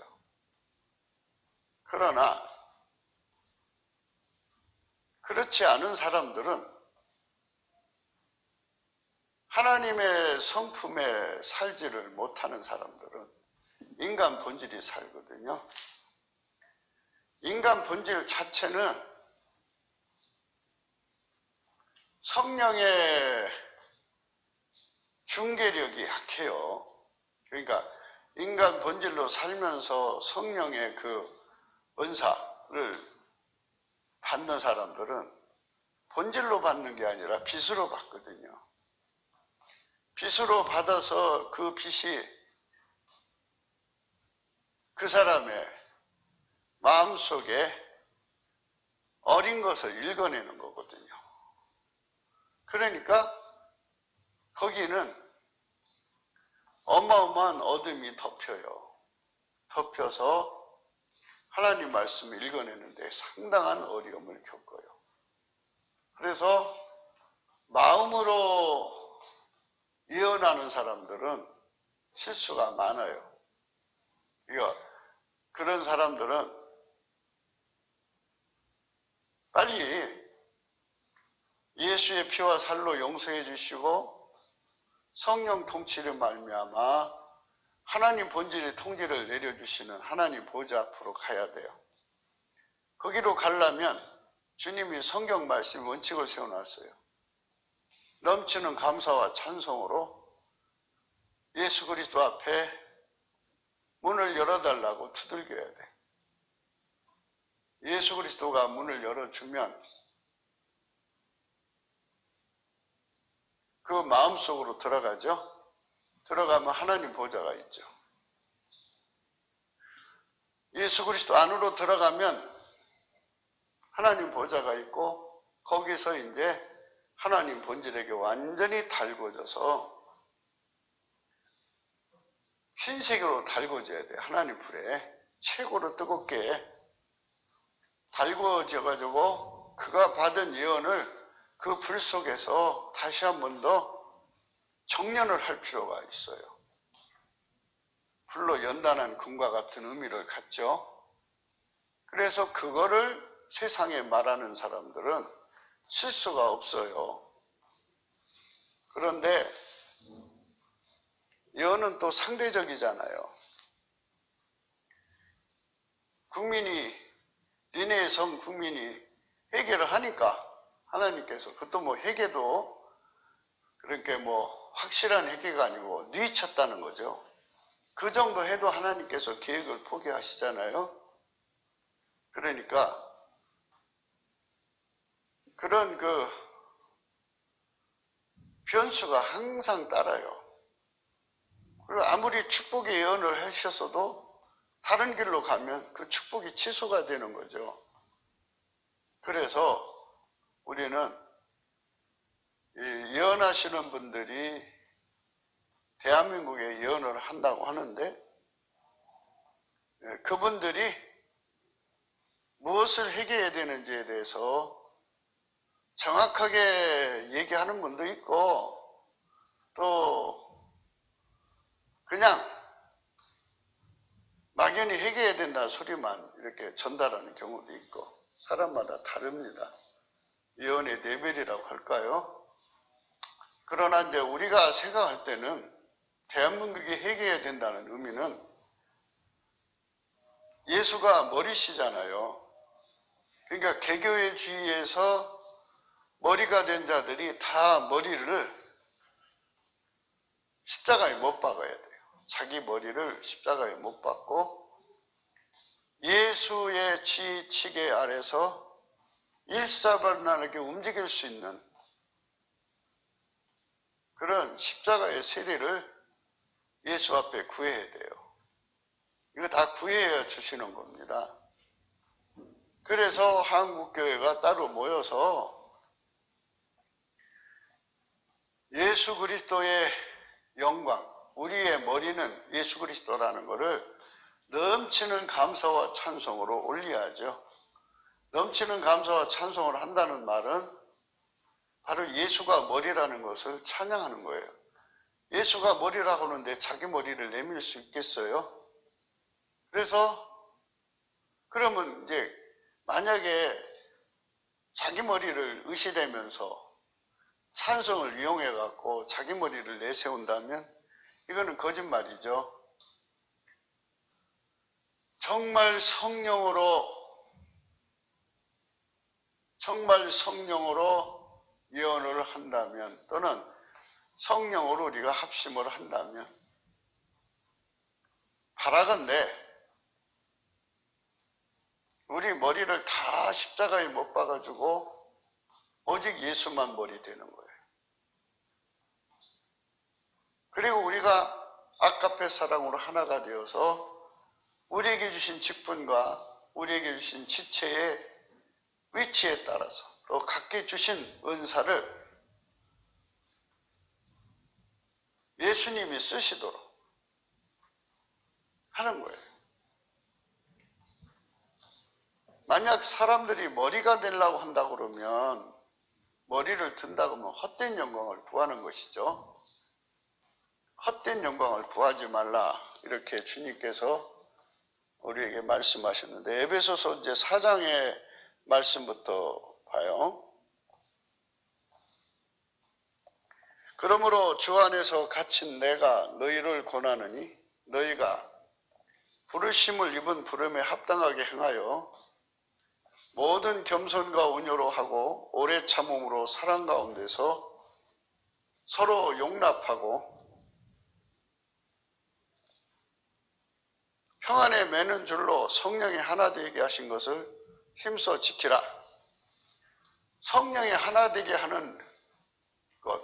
[SPEAKER 1] 그러나 그렇지 않은 사람들은 하나님의 성품에 살지를 못하는 사람들은 인간 본질이 살거든요. 인간 본질 자체는 성령의 중개력이 약해요. 그러니까 인간 본질로 살면서 성령의 그 은사를 받는 사람들은 본질로 받는 게 아니라 빛으로 받거든요. 빛으로 받아서 그 빛이 그 사람의 마음속에 어린 것을 읽어내는 거거든요. 그러니까 거기는 어마어마한 어둠이 덮여요. 덮여서 하나님 말씀을 읽어내는데 상당한 어려움을 겪어요. 그래서 마음으로 예언하는 사람들은 실수가 많아요. 그러니까 그런 사람들은 빨리 예수의 피와 살로 용서해 주시고 성령 통치를 말미암아 하나님 본질의 통제를 내려주시는 하나님 보좌 앞으로 가야 돼요. 거기로 가려면 주님이 성경 말씀 원칙을 세워놨어요. 넘치는 감사와 찬송으로 예수 그리스도 앞에 문을 열어달라고 두들겨야 돼. 예수 그리스도가 문을 열어주면 그 마음속으로 들어가죠. 들어가면 하나님 보좌가 있죠. 예수 그리스도 안으로 들어가면 하나님 보좌가 있고 거기서 이제 하나님 본질에게 완전히 달궈져서 흰색으로 달궈져야 돼요. 하나님 불에 최고로 뜨겁게 달궈져가지고 그가 받은 예언을 그 불 속에서 다시 한 번 더 정련을 할 필요가 있어요. 불로 연단한 금과 같은 의미를 갖죠. 그래서 그거를 세상에 말하는 사람들은 실수가 없어요. 그런데 예언은 또 상대적이잖아요. 니네의 성 국민이 회개를 하니까 하나님께서, 그것도 뭐 회개도 그렇게 뭐 확실한 회개가 아니고 뉘쳤다는 거죠. 그 정도 해도 하나님께서 계획을 포기하시잖아요. 그러니까 그런 그 변수가 항상 따라요. 그리고 아무리 축복의 예언을 하셨어도 다른 길로 가면 그 축복이 취소가 되는 거죠. 그래서 우리는 예언하시는 분들이 대한민국에 예언을 한다고 하는데 그분들이 무엇을 회개해야 되는지에 대해서 정확하게 얘기하는 분도 있고 또 그냥 막연히 회개해야 된다는 소리만 이렇게 전달하는 경우도 있고 사람마다 다릅니다. 예언의 레벨이라고 할까요? 그러나 이제 우리가 생각할 때는 대한민국이 회개해야 된다는 의미는 예수가 머리시잖아요. 그러니까 개교의 주의에서 머리가 된 자들이 다 머리를 십자가에 못 박아야 돼요. 자기 머리를 십자가에 못 박고 예수의 지치계 아래서 일사불란하게 움직일 수 있는 그런 십자가의 세례를 예수 앞에 구해야 돼요. 이거 다 구해야 주시는 겁니다. 그래서 한국교회가 따로 모여서 예수 그리스도의 영광, 우리의 머리는 예수 그리스도라는 것을 넘치는 감사와 찬송으로 올려야죠. 넘치는 감사와 찬송을 한다는 말은 바로 예수가 머리라는 것을 찬양하는 거예요. 예수가 머리라고 하는데 자기 머리를 내밀 수 있겠어요? 그래서 그러면 이제 만약에 자기 머리를 의시되면서 찬송을 이용해 갖고 자기 머리를 내세운다면 이거는 거짓말이죠. 정말 성령으로 예언을 한다면 또는 성령으로 우리가 합심을 한다면 바라건대 우리 머리를 다 십자가에 못 박아주고 오직 예수만 머리 되는 거예요. 그리고 우리가 아까페 사랑으로 하나가 되어서 우리에게 주신 직분과 우리에게 주신 지체의 위치에 따라서 또 각기 주신 은사를 예수님이 쓰시도록 하는 거예요. 만약 사람들이 머리가 되려고 한다고 그러면 머리를 든다고 하면 헛된 영광을 구하는 것이죠. 헛된 영광을 구하지 말라 이렇게 주님께서 우리에게 말씀하셨는데 에베소서 이제 4장의 말씀부터 봐요. 그러므로 주 안에서 갇힌 내가 너희를 권하느니 너희가 부르심을 입은 부름에 합당하게 행하여 모든 겸손과 온유로 하고 오래 참음으로 사랑 가운데서 서로 용납하고 평안에 매는 줄로 성령이 하나 되게 하신 것을 힘써 지키라. 성령이 하나 되게 하는 것,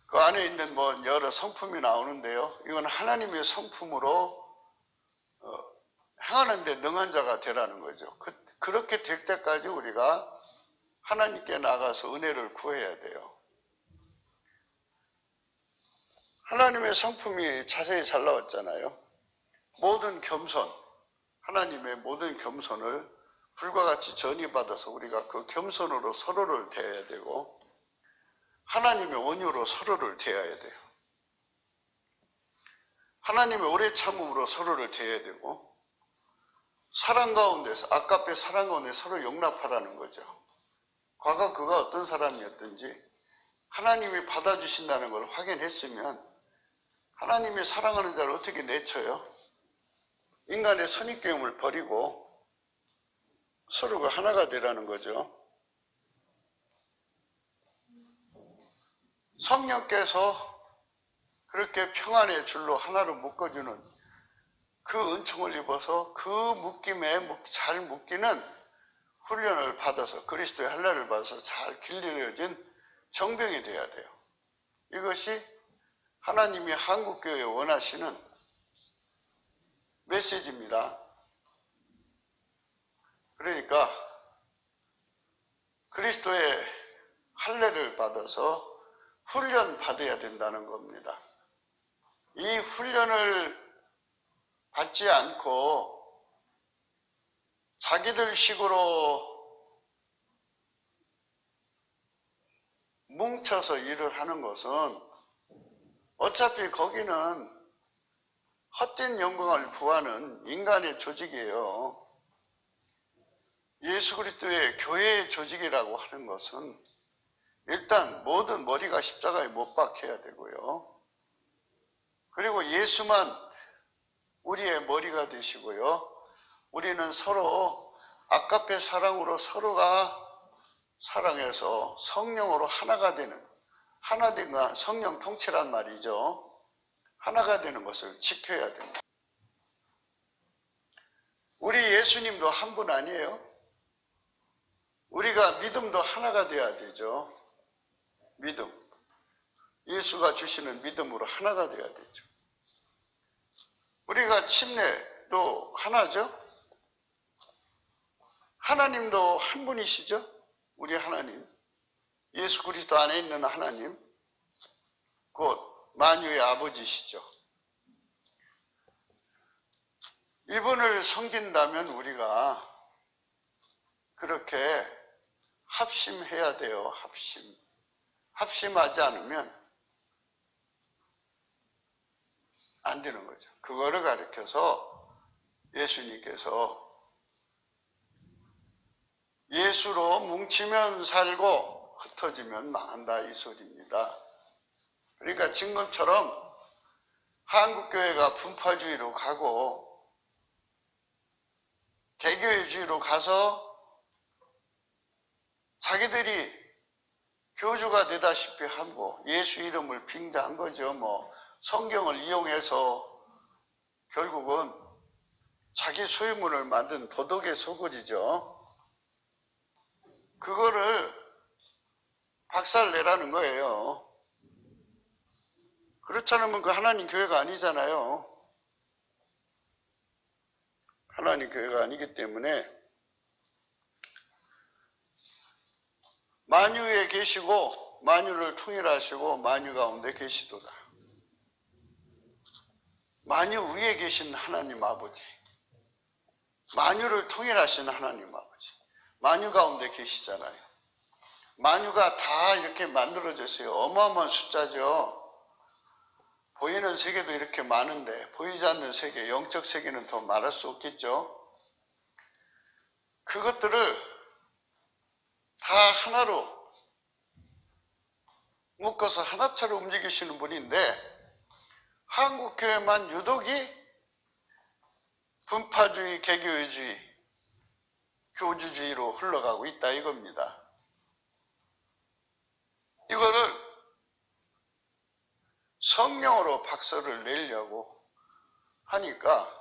[SPEAKER 1] 그 안에 있는 뭐 여러 성품이 나오는데요. 이건 하나님의 성품으로 행하는 데 능한 자가 되라는 거죠. 그렇게 될 때까지 우리가 하나님께 나가서 은혜를 구해야 돼요. 하나님의 성품이 자세히 잘 나왔잖아요. 모든 겸손, 하나님의 모든 겸손을 불과 같이 전이받아서 우리가 그 겸손으로 서로를 대해야 되고 하나님의 온유로 서로를 대해야 돼요. 하나님의 오래 참음으로 서로를 대해야 되고 사랑 가운데서 아까페 사랑 가운데 서로 용납하라는 거죠. 과거 그가 어떤 사람이었든지 하나님이 받아주신다는 걸 확인했으면 하나님이 사랑하는 자를 어떻게 내쳐요? 인간의 선입견을 버리고 서로가 하나가 되라는 거죠. 성령께서 그렇게 평안의 줄로 하나로 묶어주는 그 은총을 입어서 그 묶임에 잘 묶이는 훈련을 받아서 그리스도의 할례를 받아서 잘 길들여진 정병이 되어야 돼요. 이것이 하나님이 한국교회에 원하시는 메시지입니다. 그러니까 그리스도의 할례를 받아서 훈련 받아야 된다는 겁니다. 이 훈련을 받지 않고 자기들 식으로 뭉쳐서 일을 하는 것은 어차피 거기는 헛된 영광을 구하는 인간의 조직이에요. 예수 그리스도의 교회의 조직이라고 하는 것은 일단 모든 머리가 십자가에 못 박혀야 되고요. 그리고 예수만 우리의 머리가 되시고요. 우리는 서로 아까페 사랑으로 서로가 사랑해서 성령으로 하나가 되는, 하나된가 성령 통치란 말이죠. 하나가 되는 것을 지켜야 됩니다. 우리 예수님도 한 분 아니에요? 우리가 믿음도 하나가 돼야 되죠. 믿음. 예수가 주시는 믿음으로 하나가 돼야 되죠. 우리가 침례도 하나죠. 하나님도 한 분이시죠. 우리 하나님. 예수 그리스도 안에 있는 하나님. 곧 만유의 아버지시죠. 이분을 섬긴다면 우리가 그렇게 합심해야 돼요. 합심. 합심하지 않으면 안 되는 거죠. 그거를 가르쳐서 예수님께서 예수로 뭉치면 살고 흩어지면 망한다 이 소리입니다. 그러니까 지금처럼 한국교회가 분파주의로 가고 개교회주의로 가서 자기들이 교주가 되다시피 하고 예수 이름을 빙자한 거죠. 성경을 이용해서 결국은 자기 소유물을 만든 도덕의 소굴이죠. 그거를 박살내라는 거예요. 그렇지 않으면 그 하나님 교회가 아니잖아요. 하나님 교회가 아니기 때문에 만유에 계시고 만유를 통일하시고 만유 가운데 계시도다. 만유 위에 계신 하나님 아버지, 만유를 통일하신 하나님 아버지, 만유 가운데 계시잖아요. 만유가 다 이렇게 만들어졌어요. 어마어마한 숫자죠. 보이는 세계도 이렇게 많은데 보이지 않는 세계, 영적 세계는 더 말할 수 없겠죠. 그것들을 다 하나로 묶어서 하나처럼 움직이시는 분인데 한국교회만 유독이 분파주의, 개교회주의, 교주주의로 흘러가고 있다 이겁니다. 이거를 성령으로 박살을 내려고 하니까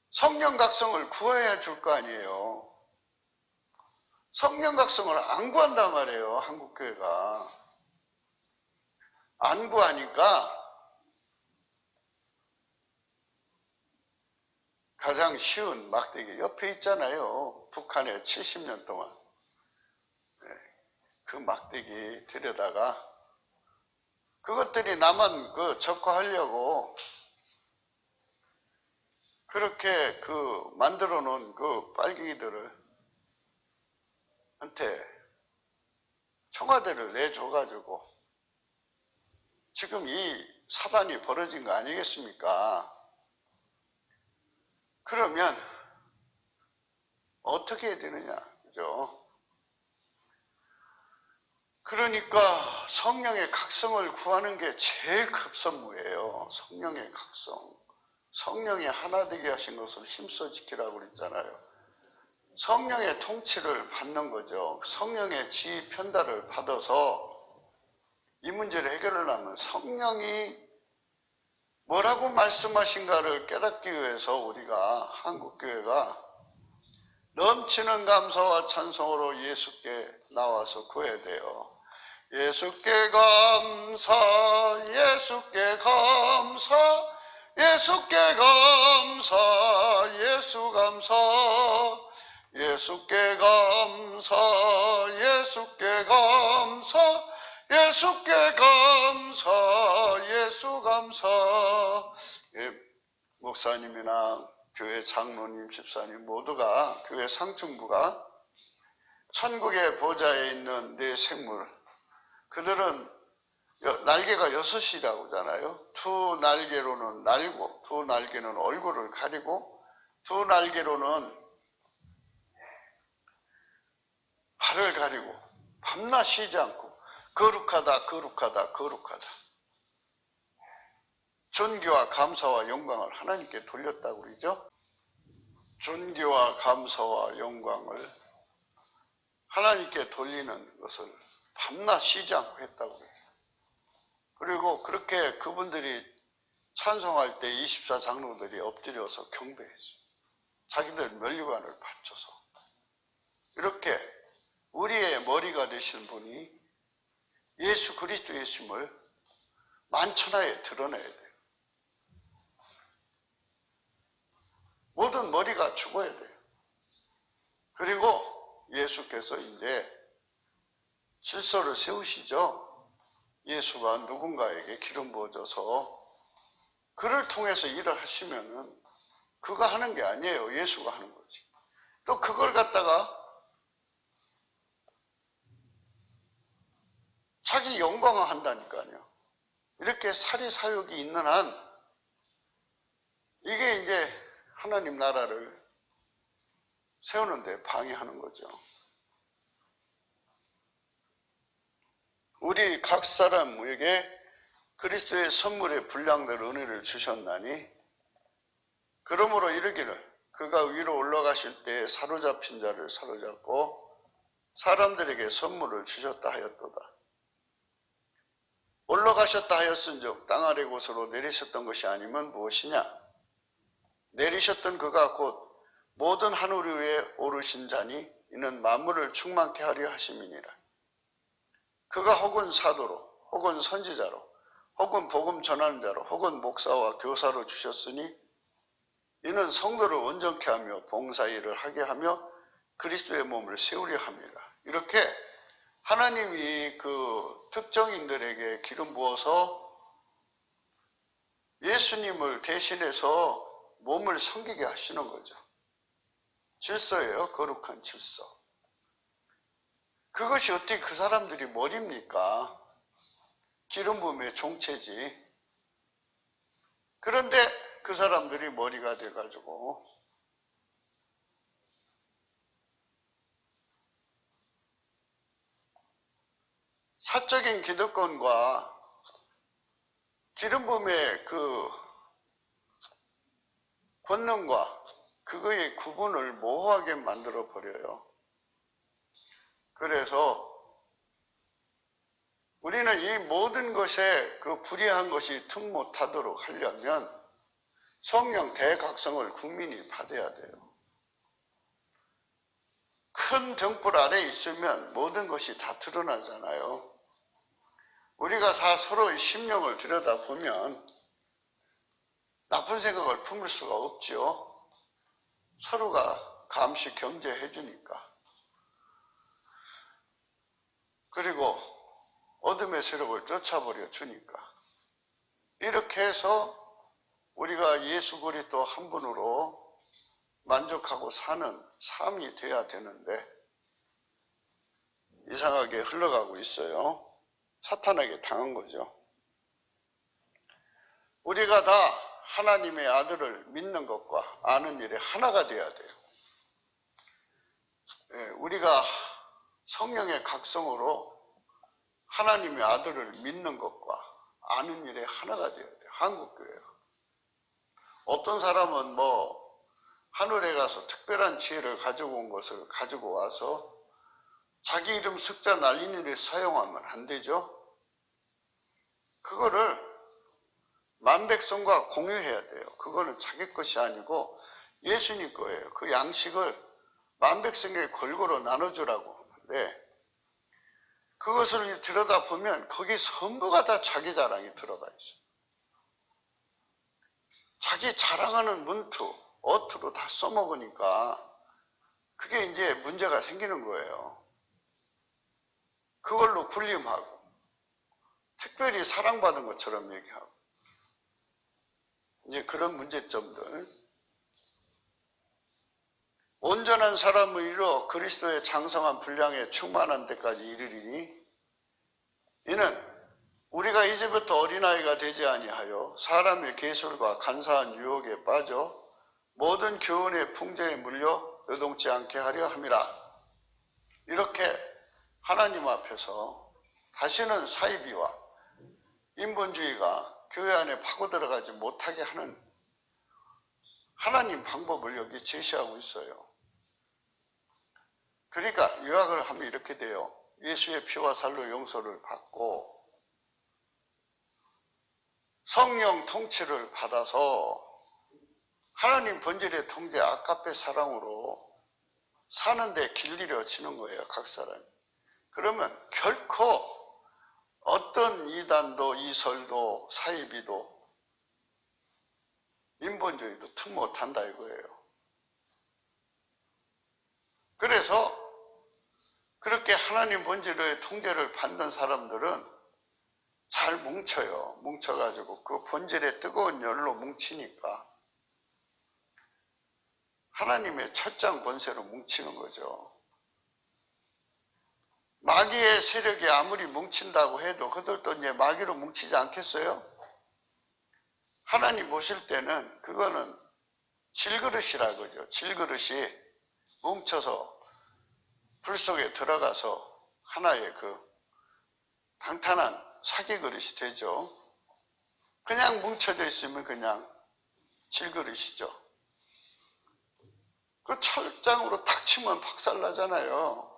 [SPEAKER 1] 성령 각성을 구해야 줄 거 아니에요. 성령 각성을 안 구한단 말이에요. 한국교회가. 안 구하니까 가장 쉬운 막대기 옆에 있잖아요. 북한에 70년 동안. 그 막대기 들여다가 그것들이 나만 적화하려고 그렇게 만들어 놓은 그 빨갱이들을 한테 청와대를 내줘가지고 지금 이 사단이 벌어진 거 아니겠습니까? 그러면 어떻게 해야 되느냐, 그죠? 그러니까 성령의 각성을 구하는 게 제일 급선무예요. 성령의 각성. 성령이 하나 되게 하신 것을 힘써 지키라고 그랬잖아요. 성령의 통치를 받는 거죠. 성령의 지휘 편달을 받아서 이 문제를 해결하려면 성령이 뭐라고 말씀하신가를 깨닫기 위해서 우리가 한국교회가 넘치는 감사와 찬송으로 예수께 나와서 구해야 돼요. 예수께 감사, 예수께 감사, 예수께 감사, 예수 감사, 예수께 감사, 예수께 감사, 예수께 감사, 예수 감사. 예, 목사님이나 교회 장로님, 집사님 모두가, 교회 상층부가 천국의 보좌에 있는 내 생물, 그들은 날개가 6이라고 하잖아요. 두 날개로는 날고, 두 날개는 얼굴을 가리고, 두 날개로는 발을 가리고 밤낮 쉬지 않고 거룩하다, 거룩하다, 거룩하다. 존귀와 감사와 영광을 하나님께 돌렸다고 그러죠. 존귀와 감사와 영광을 하나님께 돌리는 것을 밤낮 쉬지 않고 했다고 그러죠. 그리고 그렇게 그분들이 찬송할 때 24장로들이 엎드려서 경배했어요. 자기들 면류관을 바쳐서. 이렇게 우리의 머리가 되신 분이 예수 그리스도의 심을 만천하에 드러내야 돼요. 모든 머리가 죽어야 돼요. 그리고 예수께서 이제 질서를 세우시죠. 예수가 누군가에게 기름 부어줘서 그를 통해서 일을 하시면은 그가 하는 게 아니에요. 예수가 하는 거지. 또 그걸 갖다가 자기 영광을 한다니까요. 이렇게 사리사욕이 있는 한 이게 이제 하나님 나라를 세우는데 방해하는 거죠. 우리 각 사람에게 그리스도의 선물의 분량대로 은혜를 주셨나니 그러므로 이르기를 그가 위로 올라가실 때 사로잡힌 자를 사로잡고 사람들에게 선물을 주셨다 하였도다. 올라가셨다 하였은즉 땅 아래 곳으로 내리셨던 것이 아니면 무엇이냐? 내리셨던 그가 곧 모든 하늘 위에 오르신 자니 이는 만물을 충만케 하려 하심이니라. 그가 혹은 사도로 혹은 선지자로 혹은 복음 전하는 자로 혹은 목사와 교사로 주셨으니 이는 성도를 온전케 하며 봉사일을 하게 하며 그리스도의 몸을 세우려 합니다. 이렇게 하나님이 그 특정인들에게 기름 부어서 예수님을 대신해서 몸을 섬기게 하시는 거죠. 질서예요. 거룩한 질서. 그것이 어떻게 그 사람들이 머리입니까? 기름 부음의 종체지. 그런데 그 사람들이 머리가 돼가지고 사적인 기득권과 기름 부음의 그 권능과 그거의 구분을 모호하게 만들어 버려요. 그래서 우리는 이 모든 것에 그 불의한 것이 틈 못하도록 하려면 성령 대각성을 국민이 받아야 돼요. 큰 등불 아래 있으면 모든 것이 다 드러나잖아요. 우리가 다 서로의 심령을 들여다보면 나쁜 생각을 품을 수가 없죠. 서로가 감시 경제해 주니까. 그리고 어둠의 세력을 쫓아버려 주니까. 이렇게 해서 우리가 예수 그리스도 한 분으로 만족하고 사는 삶이 돼야 되는데 이상하게 흘러가고 있어요. 사탄에게 당한 거죠. 우리가 다 하나님의 아들을 믿는 것과 아는 일에 하나가 돼야 돼요. 우리가 성령의 각성으로 하나님의 아들을 믿는 것과 아는 일에 하나가 돼야 돼요. 한국교회가. 어떤 사람은 하늘에 가서 특별한 지혜를 가지고 온 것을 가지고 와서 자기 이름 석자 날리는 일에 사용하면 안 되죠. 그거를 만백성과 공유해야 돼요. 그거는 자기 것이 아니고 예수님 거예요. 그 양식을 만백성에게 골고루 나눠주라고 하는데 그것을 들여다보면 거기 전부가 다 자기 자랑이 들어가 있어요. 자기 자랑하는 문투, 어투로 다 써먹으니까 그게 이제 문제가 생기는 거예요. 그걸로 군림하고 특별히 사랑받은 것처럼 얘기하고, 이제 그런 문제점들. 온전한 사람의 이로 그리스도의 장성한 분량에 충만한 데까지 이르리니 이는 우리가 이제부터 어린아이가 되지 아니하여 사람의 계술과 간사한 유혹에 빠져 모든 교훈의 풍조에 물려 요동치 않게 하려 함이라. 이렇게 하나님 앞에서 다시는 사이비와 인본주의가 교회 안에 파고들어가지 못하게 하는 하나님 방법을 여기 제시하고 있어요. 그러니까 요약을 하면 이렇게 돼요. 예수의 피와 살로 용서를 받고 성령 통치를 받아서 하나님 본질의 통제 아까페 사랑으로 사는데 길들여지는 거예요. 각 사람이. 그러면 결코 어떤 이단도 이설도 사이비도 인본주의도 틈 못한다 이거예요. 그래서 그렇게 하나님 본질의 통제를 받는 사람들은 잘 뭉쳐요. 뭉쳐가지고 그 본질의 뜨거운 열로 뭉치니까 하나님의 첫장 권세로 뭉치는 거죠. 마귀의 세력이 아무리 뭉친다고 해도 그들도 이제 마귀로 뭉치지 않겠어요? 하나님 보실 때는 그거는 질그릇이라 그러죠. 질그릇이 뭉쳐서 불 속에 들어가서 하나의 그 탄탄한 사기 그릇이 되죠. 그냥 뭉쳐져 있으면 그냥 질그릇이죠. 그 철장으로 탁 치면 박살나잖아요.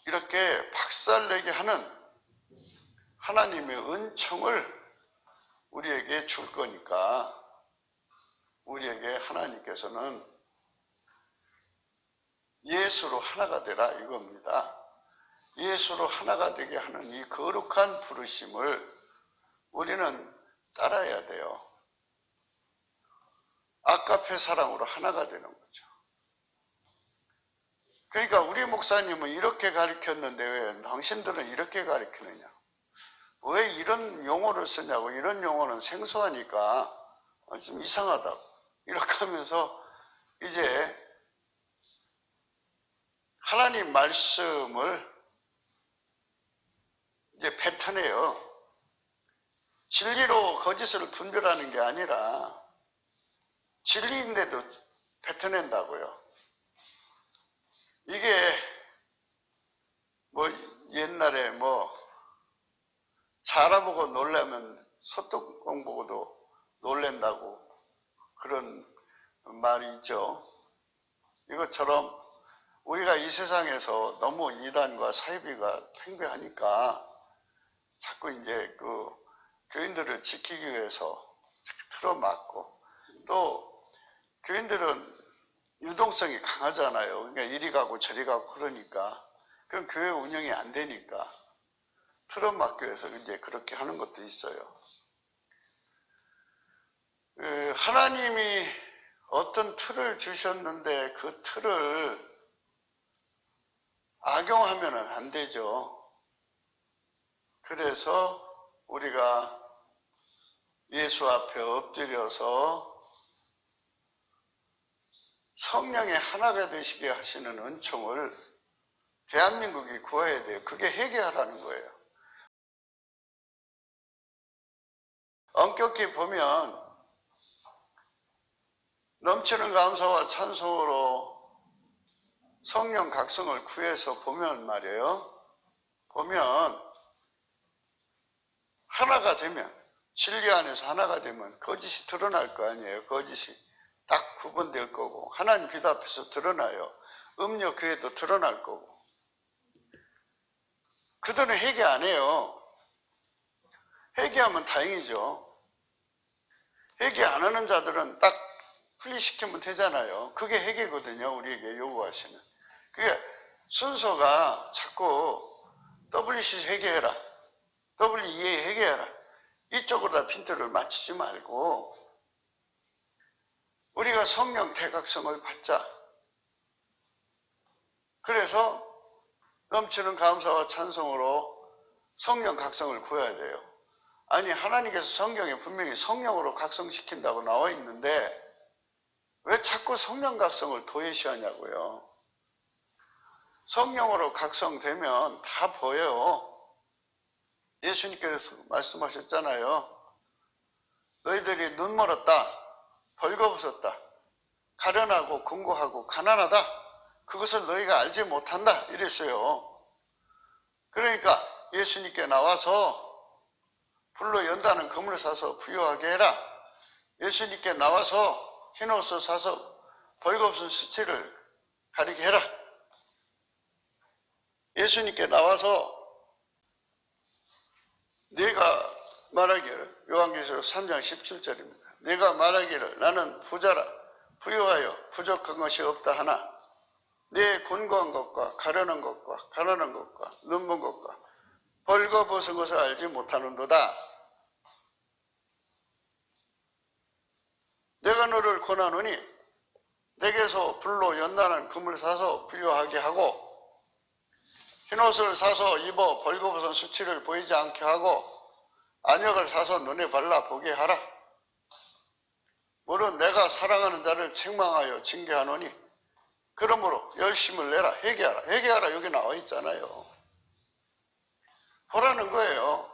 [SPEAKER 1] 이렇게 박살내게 하는 하나님의 은총을 우리에게 줄 거니까 우리에게 하나님께서는 예수로 하나가 되라 이겁니다. 예수로 하나가 되게 하는 이 거룩한 부르심을 우리는 따라야 돼요. 아까페 사랑으로 하나가 되는 거죠. 그러니까 우리 목사님은 이렇게 가르쳤는데 왜 당신들은 이렇게 가르치느냐? 왜 이런 용어를 쓰냐고. 이런 용어는 생소하니까 좀 이상하다고. 이렇게 하면서 이제 하나님 말씀을 이제 뱉어내요. 진리로 거짓을 분별하는 게 아니라 진리인데도 뱉어낸다고요. 이게 뭐 옛날에 뭐 자라보고 놀라면 소뚜껑 보고도 놀랜다고 그런 말이 있죠. 이것처럼 우리가 이 세상에서 너무 이단과 사이비가 팽배하니까 자꾸 이제 그 교인들을 지키기 위해서 틀어막고, 또 교인들은 유동성이 강하잖아요. 그러니까 이리 가고 저리 가고 그러니까 그럼 교회 운영이 안 되니까 틀어막기 위해서 이제 그렇게 하는 것도 있어요. 하나님이 어떤 틀을 주셨는데 그 틀을 악용하면 안 되죠. 그래서 우리가 예수 앞에 엎드려서 성령의 하나가 되시게 하시는 은총을 대한민국이 구해야 돼요. 그게 해결하라는 거예요. 엄격히 보면 넘치는 감사와 찬송으로 성령 각성을 구해서 보면 말이에요. 보면 하나가 되면, 진리 안에서 하나가 되면 거짓이 드러날 거 아니에요. 거짓이 딱 구분될 거고, 하나님 빛 앞에서 드러나요. 음료 교회도 드러날 거고. 그들은 회개 안 해요. 회개하면 다행이죠. 회개 안 하는 자들은 딱 분리시키면 되잖아요. 그게 회개거든요. 우리에게 요구하시는. 그게 순서가 자꾸 WC 회개해라, WEA 회개해라, 이쪽으로 다 핀트를 맞추지 말고 우리가 성령 대각성을 받자. 그래서 넘치는 감사와 찬송으로 성령 각성을 구해야 돼요. 아니 하나님께서 성경에 분명히 성령으로 각성시킨다고 나와 있는데 왜 자꾸 성령 각성을 도외시하냐고요. 성령으로 각성되면 다 보여요. 예수님께서 말씀하셨잖아요. 너희들이 눈 멀었다, 벌거벗었다, 가련하고 궁고하고 가난하다, 그것을 너희가 알지 못한다 이랬어요. 그러니까 예수님께 나와서 불로 연다는 금을 사서 부유하게 해라. 예수님께 나와서 흰옷을 사서 벌거벗은 수치를 가리게 해라. 예수님께 나와서 네가 말하기를, 요한계시록 3장 17절입니다. 네가 말하기를 나는 부자라 부유하여 부족한 것이 없다 하나 네 곤고한 것과 가련한 것과 가난한 것과 눈먼 것과 벌거벗은 것을 알지 못하는도다. 내가 너를 권하노니 내게서 불로 연단한 금을 사서 부유하게 하고 흰옷을 사서 입어 벌거벗은 수치를 보이지 않게 하고 안역을 사서 눈에 발라 보게 하라. 물론 내가 사랑하는 자를 책망하여 징계하노니 그러므로 열심을 내라. 회개하라. 회개하라 여기 나와 있잖아요. 보라는 거예요.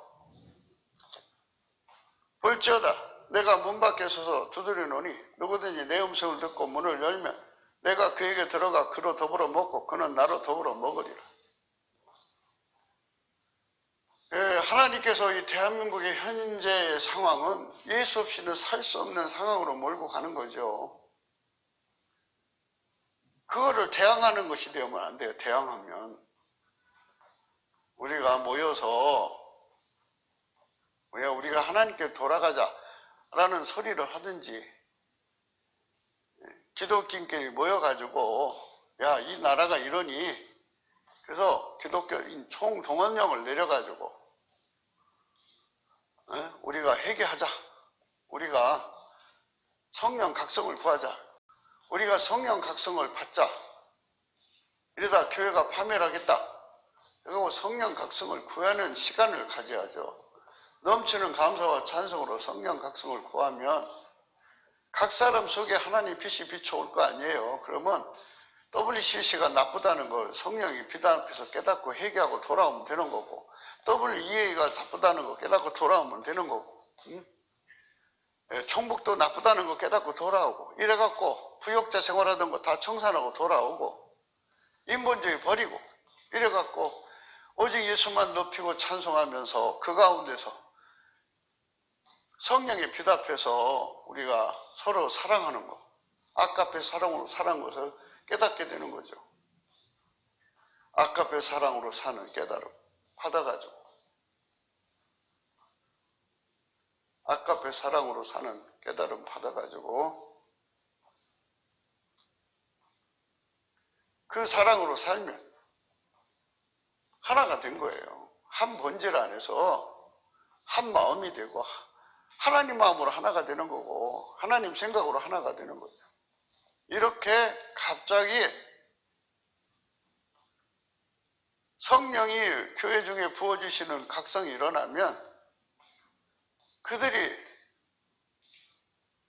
[SPEAKER 1] 볼지어다 내가 문 밖에 서서 두드리노니 누구든지 내 음성을 듣고 문을 열면 내가 그에게 들어가 그로 더불어 먹고 그는 나로 더불어 먹으리라. 하나님께서 이 대한민국의 현재의 상황은 예수 없이는 살 수 없는 상황으로 몰고 가는 거죠. 그거를 대항하는 것이 되면 안 돼요. 대항하면 우리가 모여서 우리가 하나님께 돌아가자라는 소리를 하든지 기독교인끼리 모여가지고 야, 이 나라가 이러니 그래서 기독교인 총동원령을 내려가지고 우리가 회개하자. 우리가 성령 각성을 구하자. 우리가 성령 각성을 받자. 이러다 교회가 파멸하겠다. 그리고 성령 각성을 구하는 시간을 가져야죠. 넘치는 감사와 찬송으로 성령 각성을 구하면 각 사람 속에 하나님 빛이 비춰올 거 아니에요. 그러면 WCC가 나쁘다는 걸 성령이 비단 앞에서 깨닫고 회개하고 돌아오면 되는 거고 WEA가 나쁘다는 거 깨닫고 돌아오면 되는 거고 총복도 나쁘다는 거 깨닫고 돌아오고 이래갖고 부역자 생활하던 거 다 청산하고 돌아오고 인본주의 버리고 이래갖고 오직 예수만 높이고 찬송하면서 그 가운데서 성령의 빛 앞에서 우리가 서로 사랑하는 거 아까페 사랑으로 사는 것을 깨닫게 되는 거죠. 아까페 사랑으로 사는 깨달음 받아가지고 아까페 사랑으로 사는 깨달음 받아가지고 그 사랑으로 살면 하나가 된 거예요. 한 본질 안에서 한 마음이 되고 하나님 마음으로 하나가 되는 거고 하나님 생각으로 하나가 되는 거죠. 이렇게 갑자기 성령이 교회 중에 부어주시는 각성이 일어나면 그들이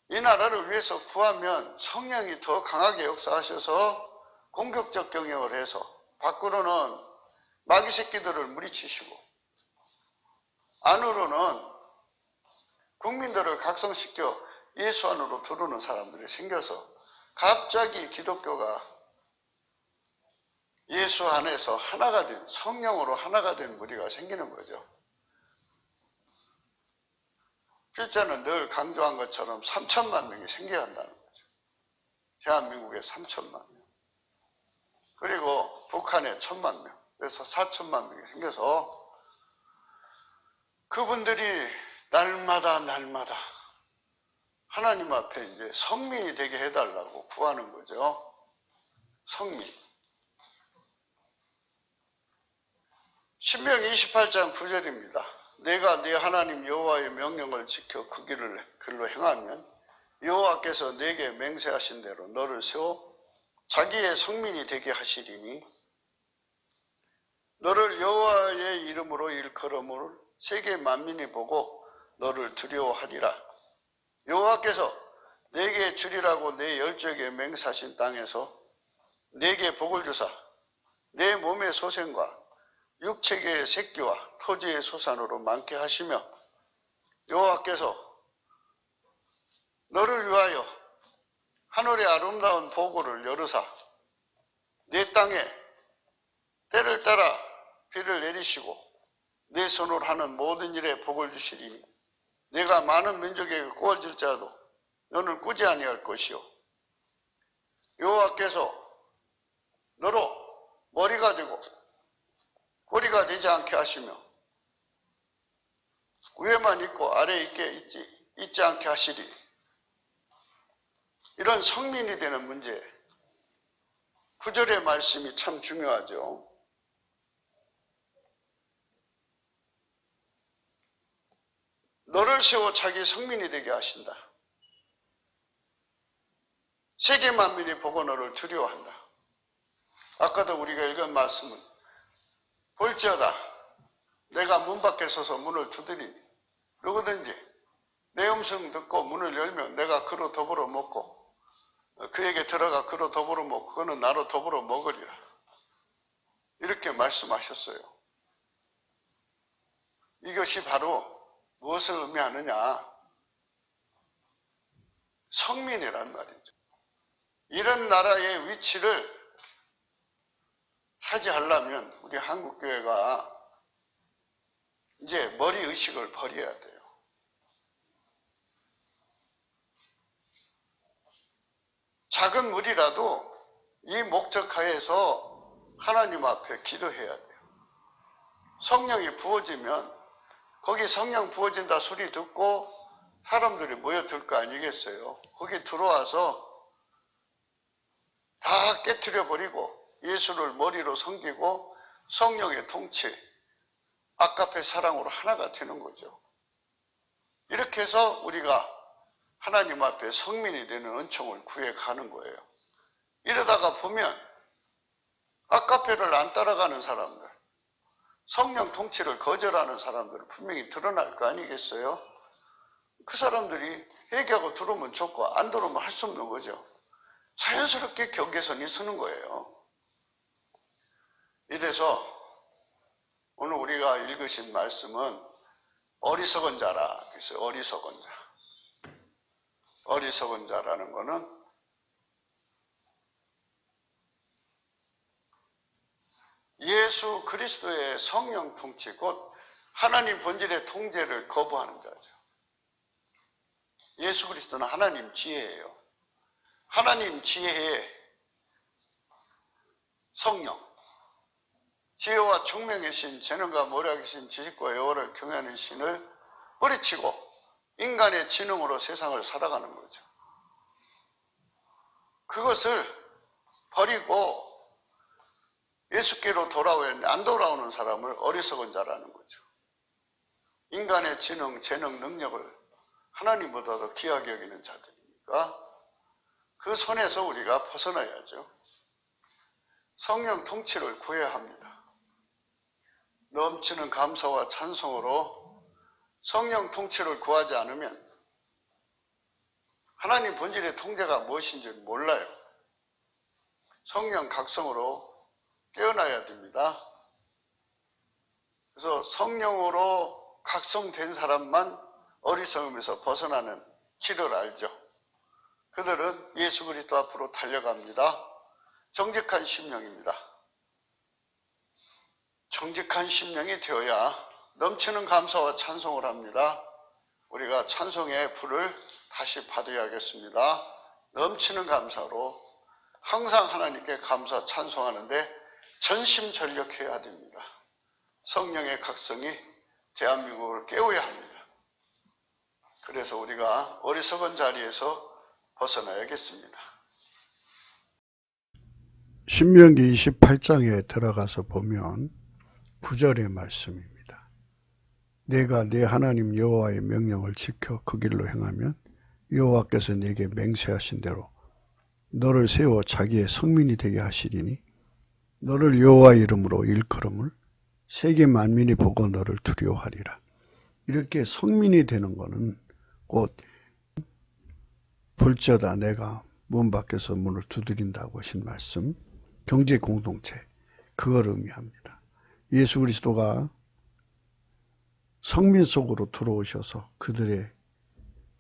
[SPEAKER 1] 이 나라를 위해서 구하면 성령이 더 강하게 역사하셔서 공격적 경영을 해서 밖으로는 마귀 새끼들을 무리치시고 안으로는 국민들을 각성시켜 예수 안으로 들어오는 사람들이 생겨서 갑자기 기독교가 예수 안에서 하나가 된 성령으로 하나가 된 무리가 생기는 거죠. 필자는 늘 강조한 것처럼 3천만 명이 생겨야 한다는 거죠. 대한민국에 3천만 명. 그리고 북한에 1,000만 명. 그래서 4천만 명이 생겨서 그분들이 날마다 하나님 앞에 이제 성민이 되게 해달라고 구하는 거죠. 성민. 신명기 28장 9절입니다. 내가 네 하나님 여호와의 명령을 지켜 그 길로 행하면 여호와께서 네게 맹세하신 대로 너를 세워 자기의 성민이 되게 하시리니 너를 여호와의 이름으로 일컬음을 세계 만민이 보고 너를 두려워하리라. 여호와께서 내게 주리라고 내 열조에게 맹세하신 땅에서 내게 복을 주사 내 몸의 소생과 육체의 새끼와 토지의 소산으로 많게 하시며 여호와께서 너를 위하여 하늘의 아름다운 보고를 열으사 내 땅에 때를 따라 비를 내리시고 내 손으로 하는 모든 일에 복을 주시리니 내가 많은 민족에게 꼴 줄지라도 너는 꾸지 아니할 것이요 여호와께서 너로 머리가 되고 꼬리가 되지 않게 하시며 위에만 있고 아래에 있지 않게 하시리. 이런 성민이 되는 문제, 9절의 말씀이 참 중요하죠. 너를 세워 자기 성민이 되게 하신다. 세계 만민이 보고 너를 두려워한다. 아까도 우리가 읽은 말씀은 볼지어다 내가 문 밖에 서서 문을 두드리니 누구든지 내 음성 듣고 문을 열면 내가 그로 더불어 먹고 그에게 들어가 그로 더불어 먹고 그는 나로 더불어 먹으리라. 이렇게 말씀하셨어요. 이것이 바로 무엇을 의미하느냐? 성민이란 말이죠. 이런 나라의 위치를 차지하려면 우리 한국교회가 이제 머리의식을 버려야 돼요. 작은 무리라도 이 목적하에서 하나님 앞에 기도해야 돼요. 성령이 부어지면 거기 성령 부어진다 소리 듣고 사람들이 모여들 거 아니겠어요? 거기 들어와서 다 깨트려 버리고 예수를 머리로 섬기고 성령의 통치, 아까페 사랑으로 하나가 되는 거죠. 이렇게 해서 우리가 하나님 앞에 성민이 되는 은총을 구해 가는 거예요. 이러다가 보면 아까페를 안 따라가는 사람들, 성령 통치를 거절하는 사람들은 분명히 드러날 거 아니겠어요? 그 사람들이 회개하고 들어오면 좋고 안 들어오면 할 수 없는 거죠. 자연스럽게 경계선이 서는 거예요. 이래서 오늘 우리가 읽으신 말씀은 어리석은 자라 그래서 어리석은 자. 어리석은 자라는 것은 예수 그리스도의 성령 통치 곧 하나님 본질의 통제를 거부하는 자죠. 예수 그리스도는 하나님 지혜예요. 하나님 지혜의 성령, 지혜와 총명의 신, 재능과 모략의 신, 지식과 여호와를 경외하는 신을 뿌리치고 인간의 지능으로 세상을 살아가는 거죠. 그것을 버리고 예수께로 돌아오야 하는데 안 돌아오는 사람을 어리석은 자라는 거죠. 인간의 지능, 재능, 능력을 하나님보다도 귀하게 여기는 자들이니까 그 손에서 우리가 벗어나야죠. 성령 통치를 구해야 합니다. 넘치는 감사와 찬송으로 성령 통치를 구하지 않으면 하나님 본질의 통제가 무엇인지 몰라요. 성령 각성으로 깨어나야 됩니다. 그래서 성령으로 각성된 사람만 어리석음에서 벗어나는 길을 알죠. 그들은 예수 그리스도 앞으로 달려갑니다. 정직한 심령입니다. 정직한 심령이 되어야 넘치는 감사와 찬송을 합니다. 우리가 찬송의 불을 다시 받아야겠습니다. 넘치는 감사로 항상 하나님께 감사 찬송하는데 전심전력해야 됩니다. 성령의 각성이 대한민국을 깨워야 합니다. 그래서 우리가 어리석은 자리에서 벗어나야겠습니다.
[SPEAKER 2] 신명기 28장에 들어가서 보면 9절의 말씀입니다. 내가 내 하나님 여호와의 명령을 지켜 그 길로 행하면 여호와께서 네게 맹세하신 대로 너를 세워 자기의 성민이 되게 하시리니 너를 여호와 이름으로 일컬음을 세계 만민이 보고 너를 두려워하리라. 이렇게 성민이 되는 것은 곧 볼지어다 내가 문 밖에서 문을 두드린다고 하신 말씀, 경제 공동체, 그걸 의미합니다. 예수 그리스도가 성민 속으로 들어오셔서 그들의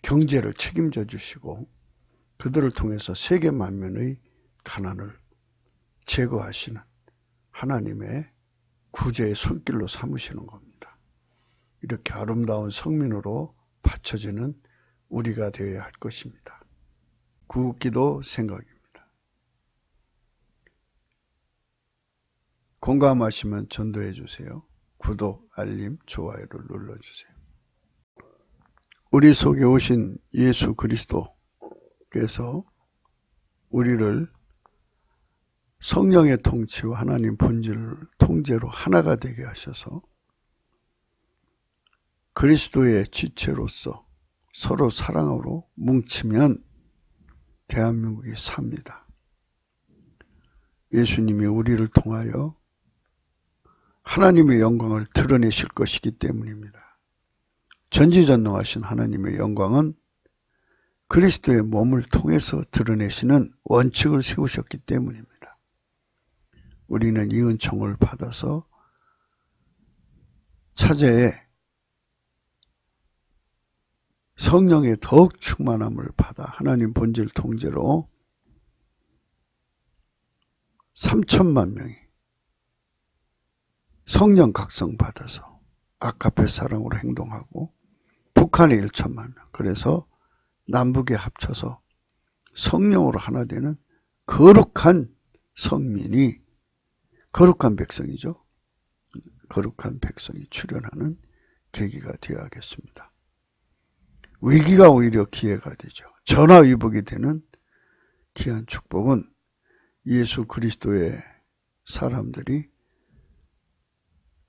[SPEAKER 2] 경제를 책임져 주시고 그들을 통해서 세계 만민의 가난을 제거하시는 하나님의 구제의 손길로 삼으시는 겁니다. 이렇게 아름다운 성민으로 받쳐지는 우리가 되어야 할 것입니다. 구기도 생각입니다. 공감하시면 전도해 주세요. 구독, 알림, 좋아요를 눌러주세요. 우리 속에 오신 예수 그리스도께서 우리를 성령의 통치와 하나님 본질을 통제로 하나가 되게 하셔서 그리스도의 지체로서 서로 사랑으로 뭉치면 대한민국이 삽니다. 예수님이 우리를 통하여 하나님의 영광을 드러내실 것이기 때문입니다. 전지전능하신 하나님의 영광은 그리스도의 몸을 통해서 드러내시는 원칙을 세우셨기 때문입니다. 우리는 이 은총을 받아서 차제에 성령의 더욱 충만함을 받아 하나님 본질 통제로 3천만 명이 성령 각성 받아서 아카페 사랑으로 행동하고 북한에 1천만 명, 그래서 남북에 합쳐서 성령으로 하나 되는 거룩한 성민이, 거룩한 백성이죠. 거룩한 백성이 출현하는 계기가 되어야겠습니다. 위기가 오히려 기회가 되죠. 전화위복이 되는 귀한 축복은 예수 그리스도의 사람들이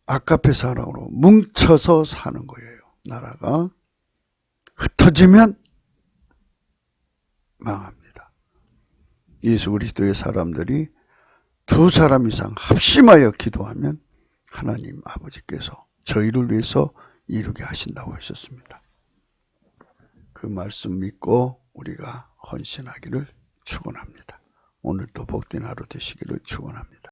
[SPEAKER 2] 아카페 사랑으로 뭉쳐서 사는 거예요. 나라가 흩어지면 망합니다. 예수 그리스도의 사람들이 2사람 이상 합심하여 기도하면 하나님 아버지께서 저희를 위해서 이루게 하신다고 하셨습니다. 그 말씀 믿고 우리가 헌신하기를 축원합니다. 오늘도 복된 하루 되시기를 축원합니다.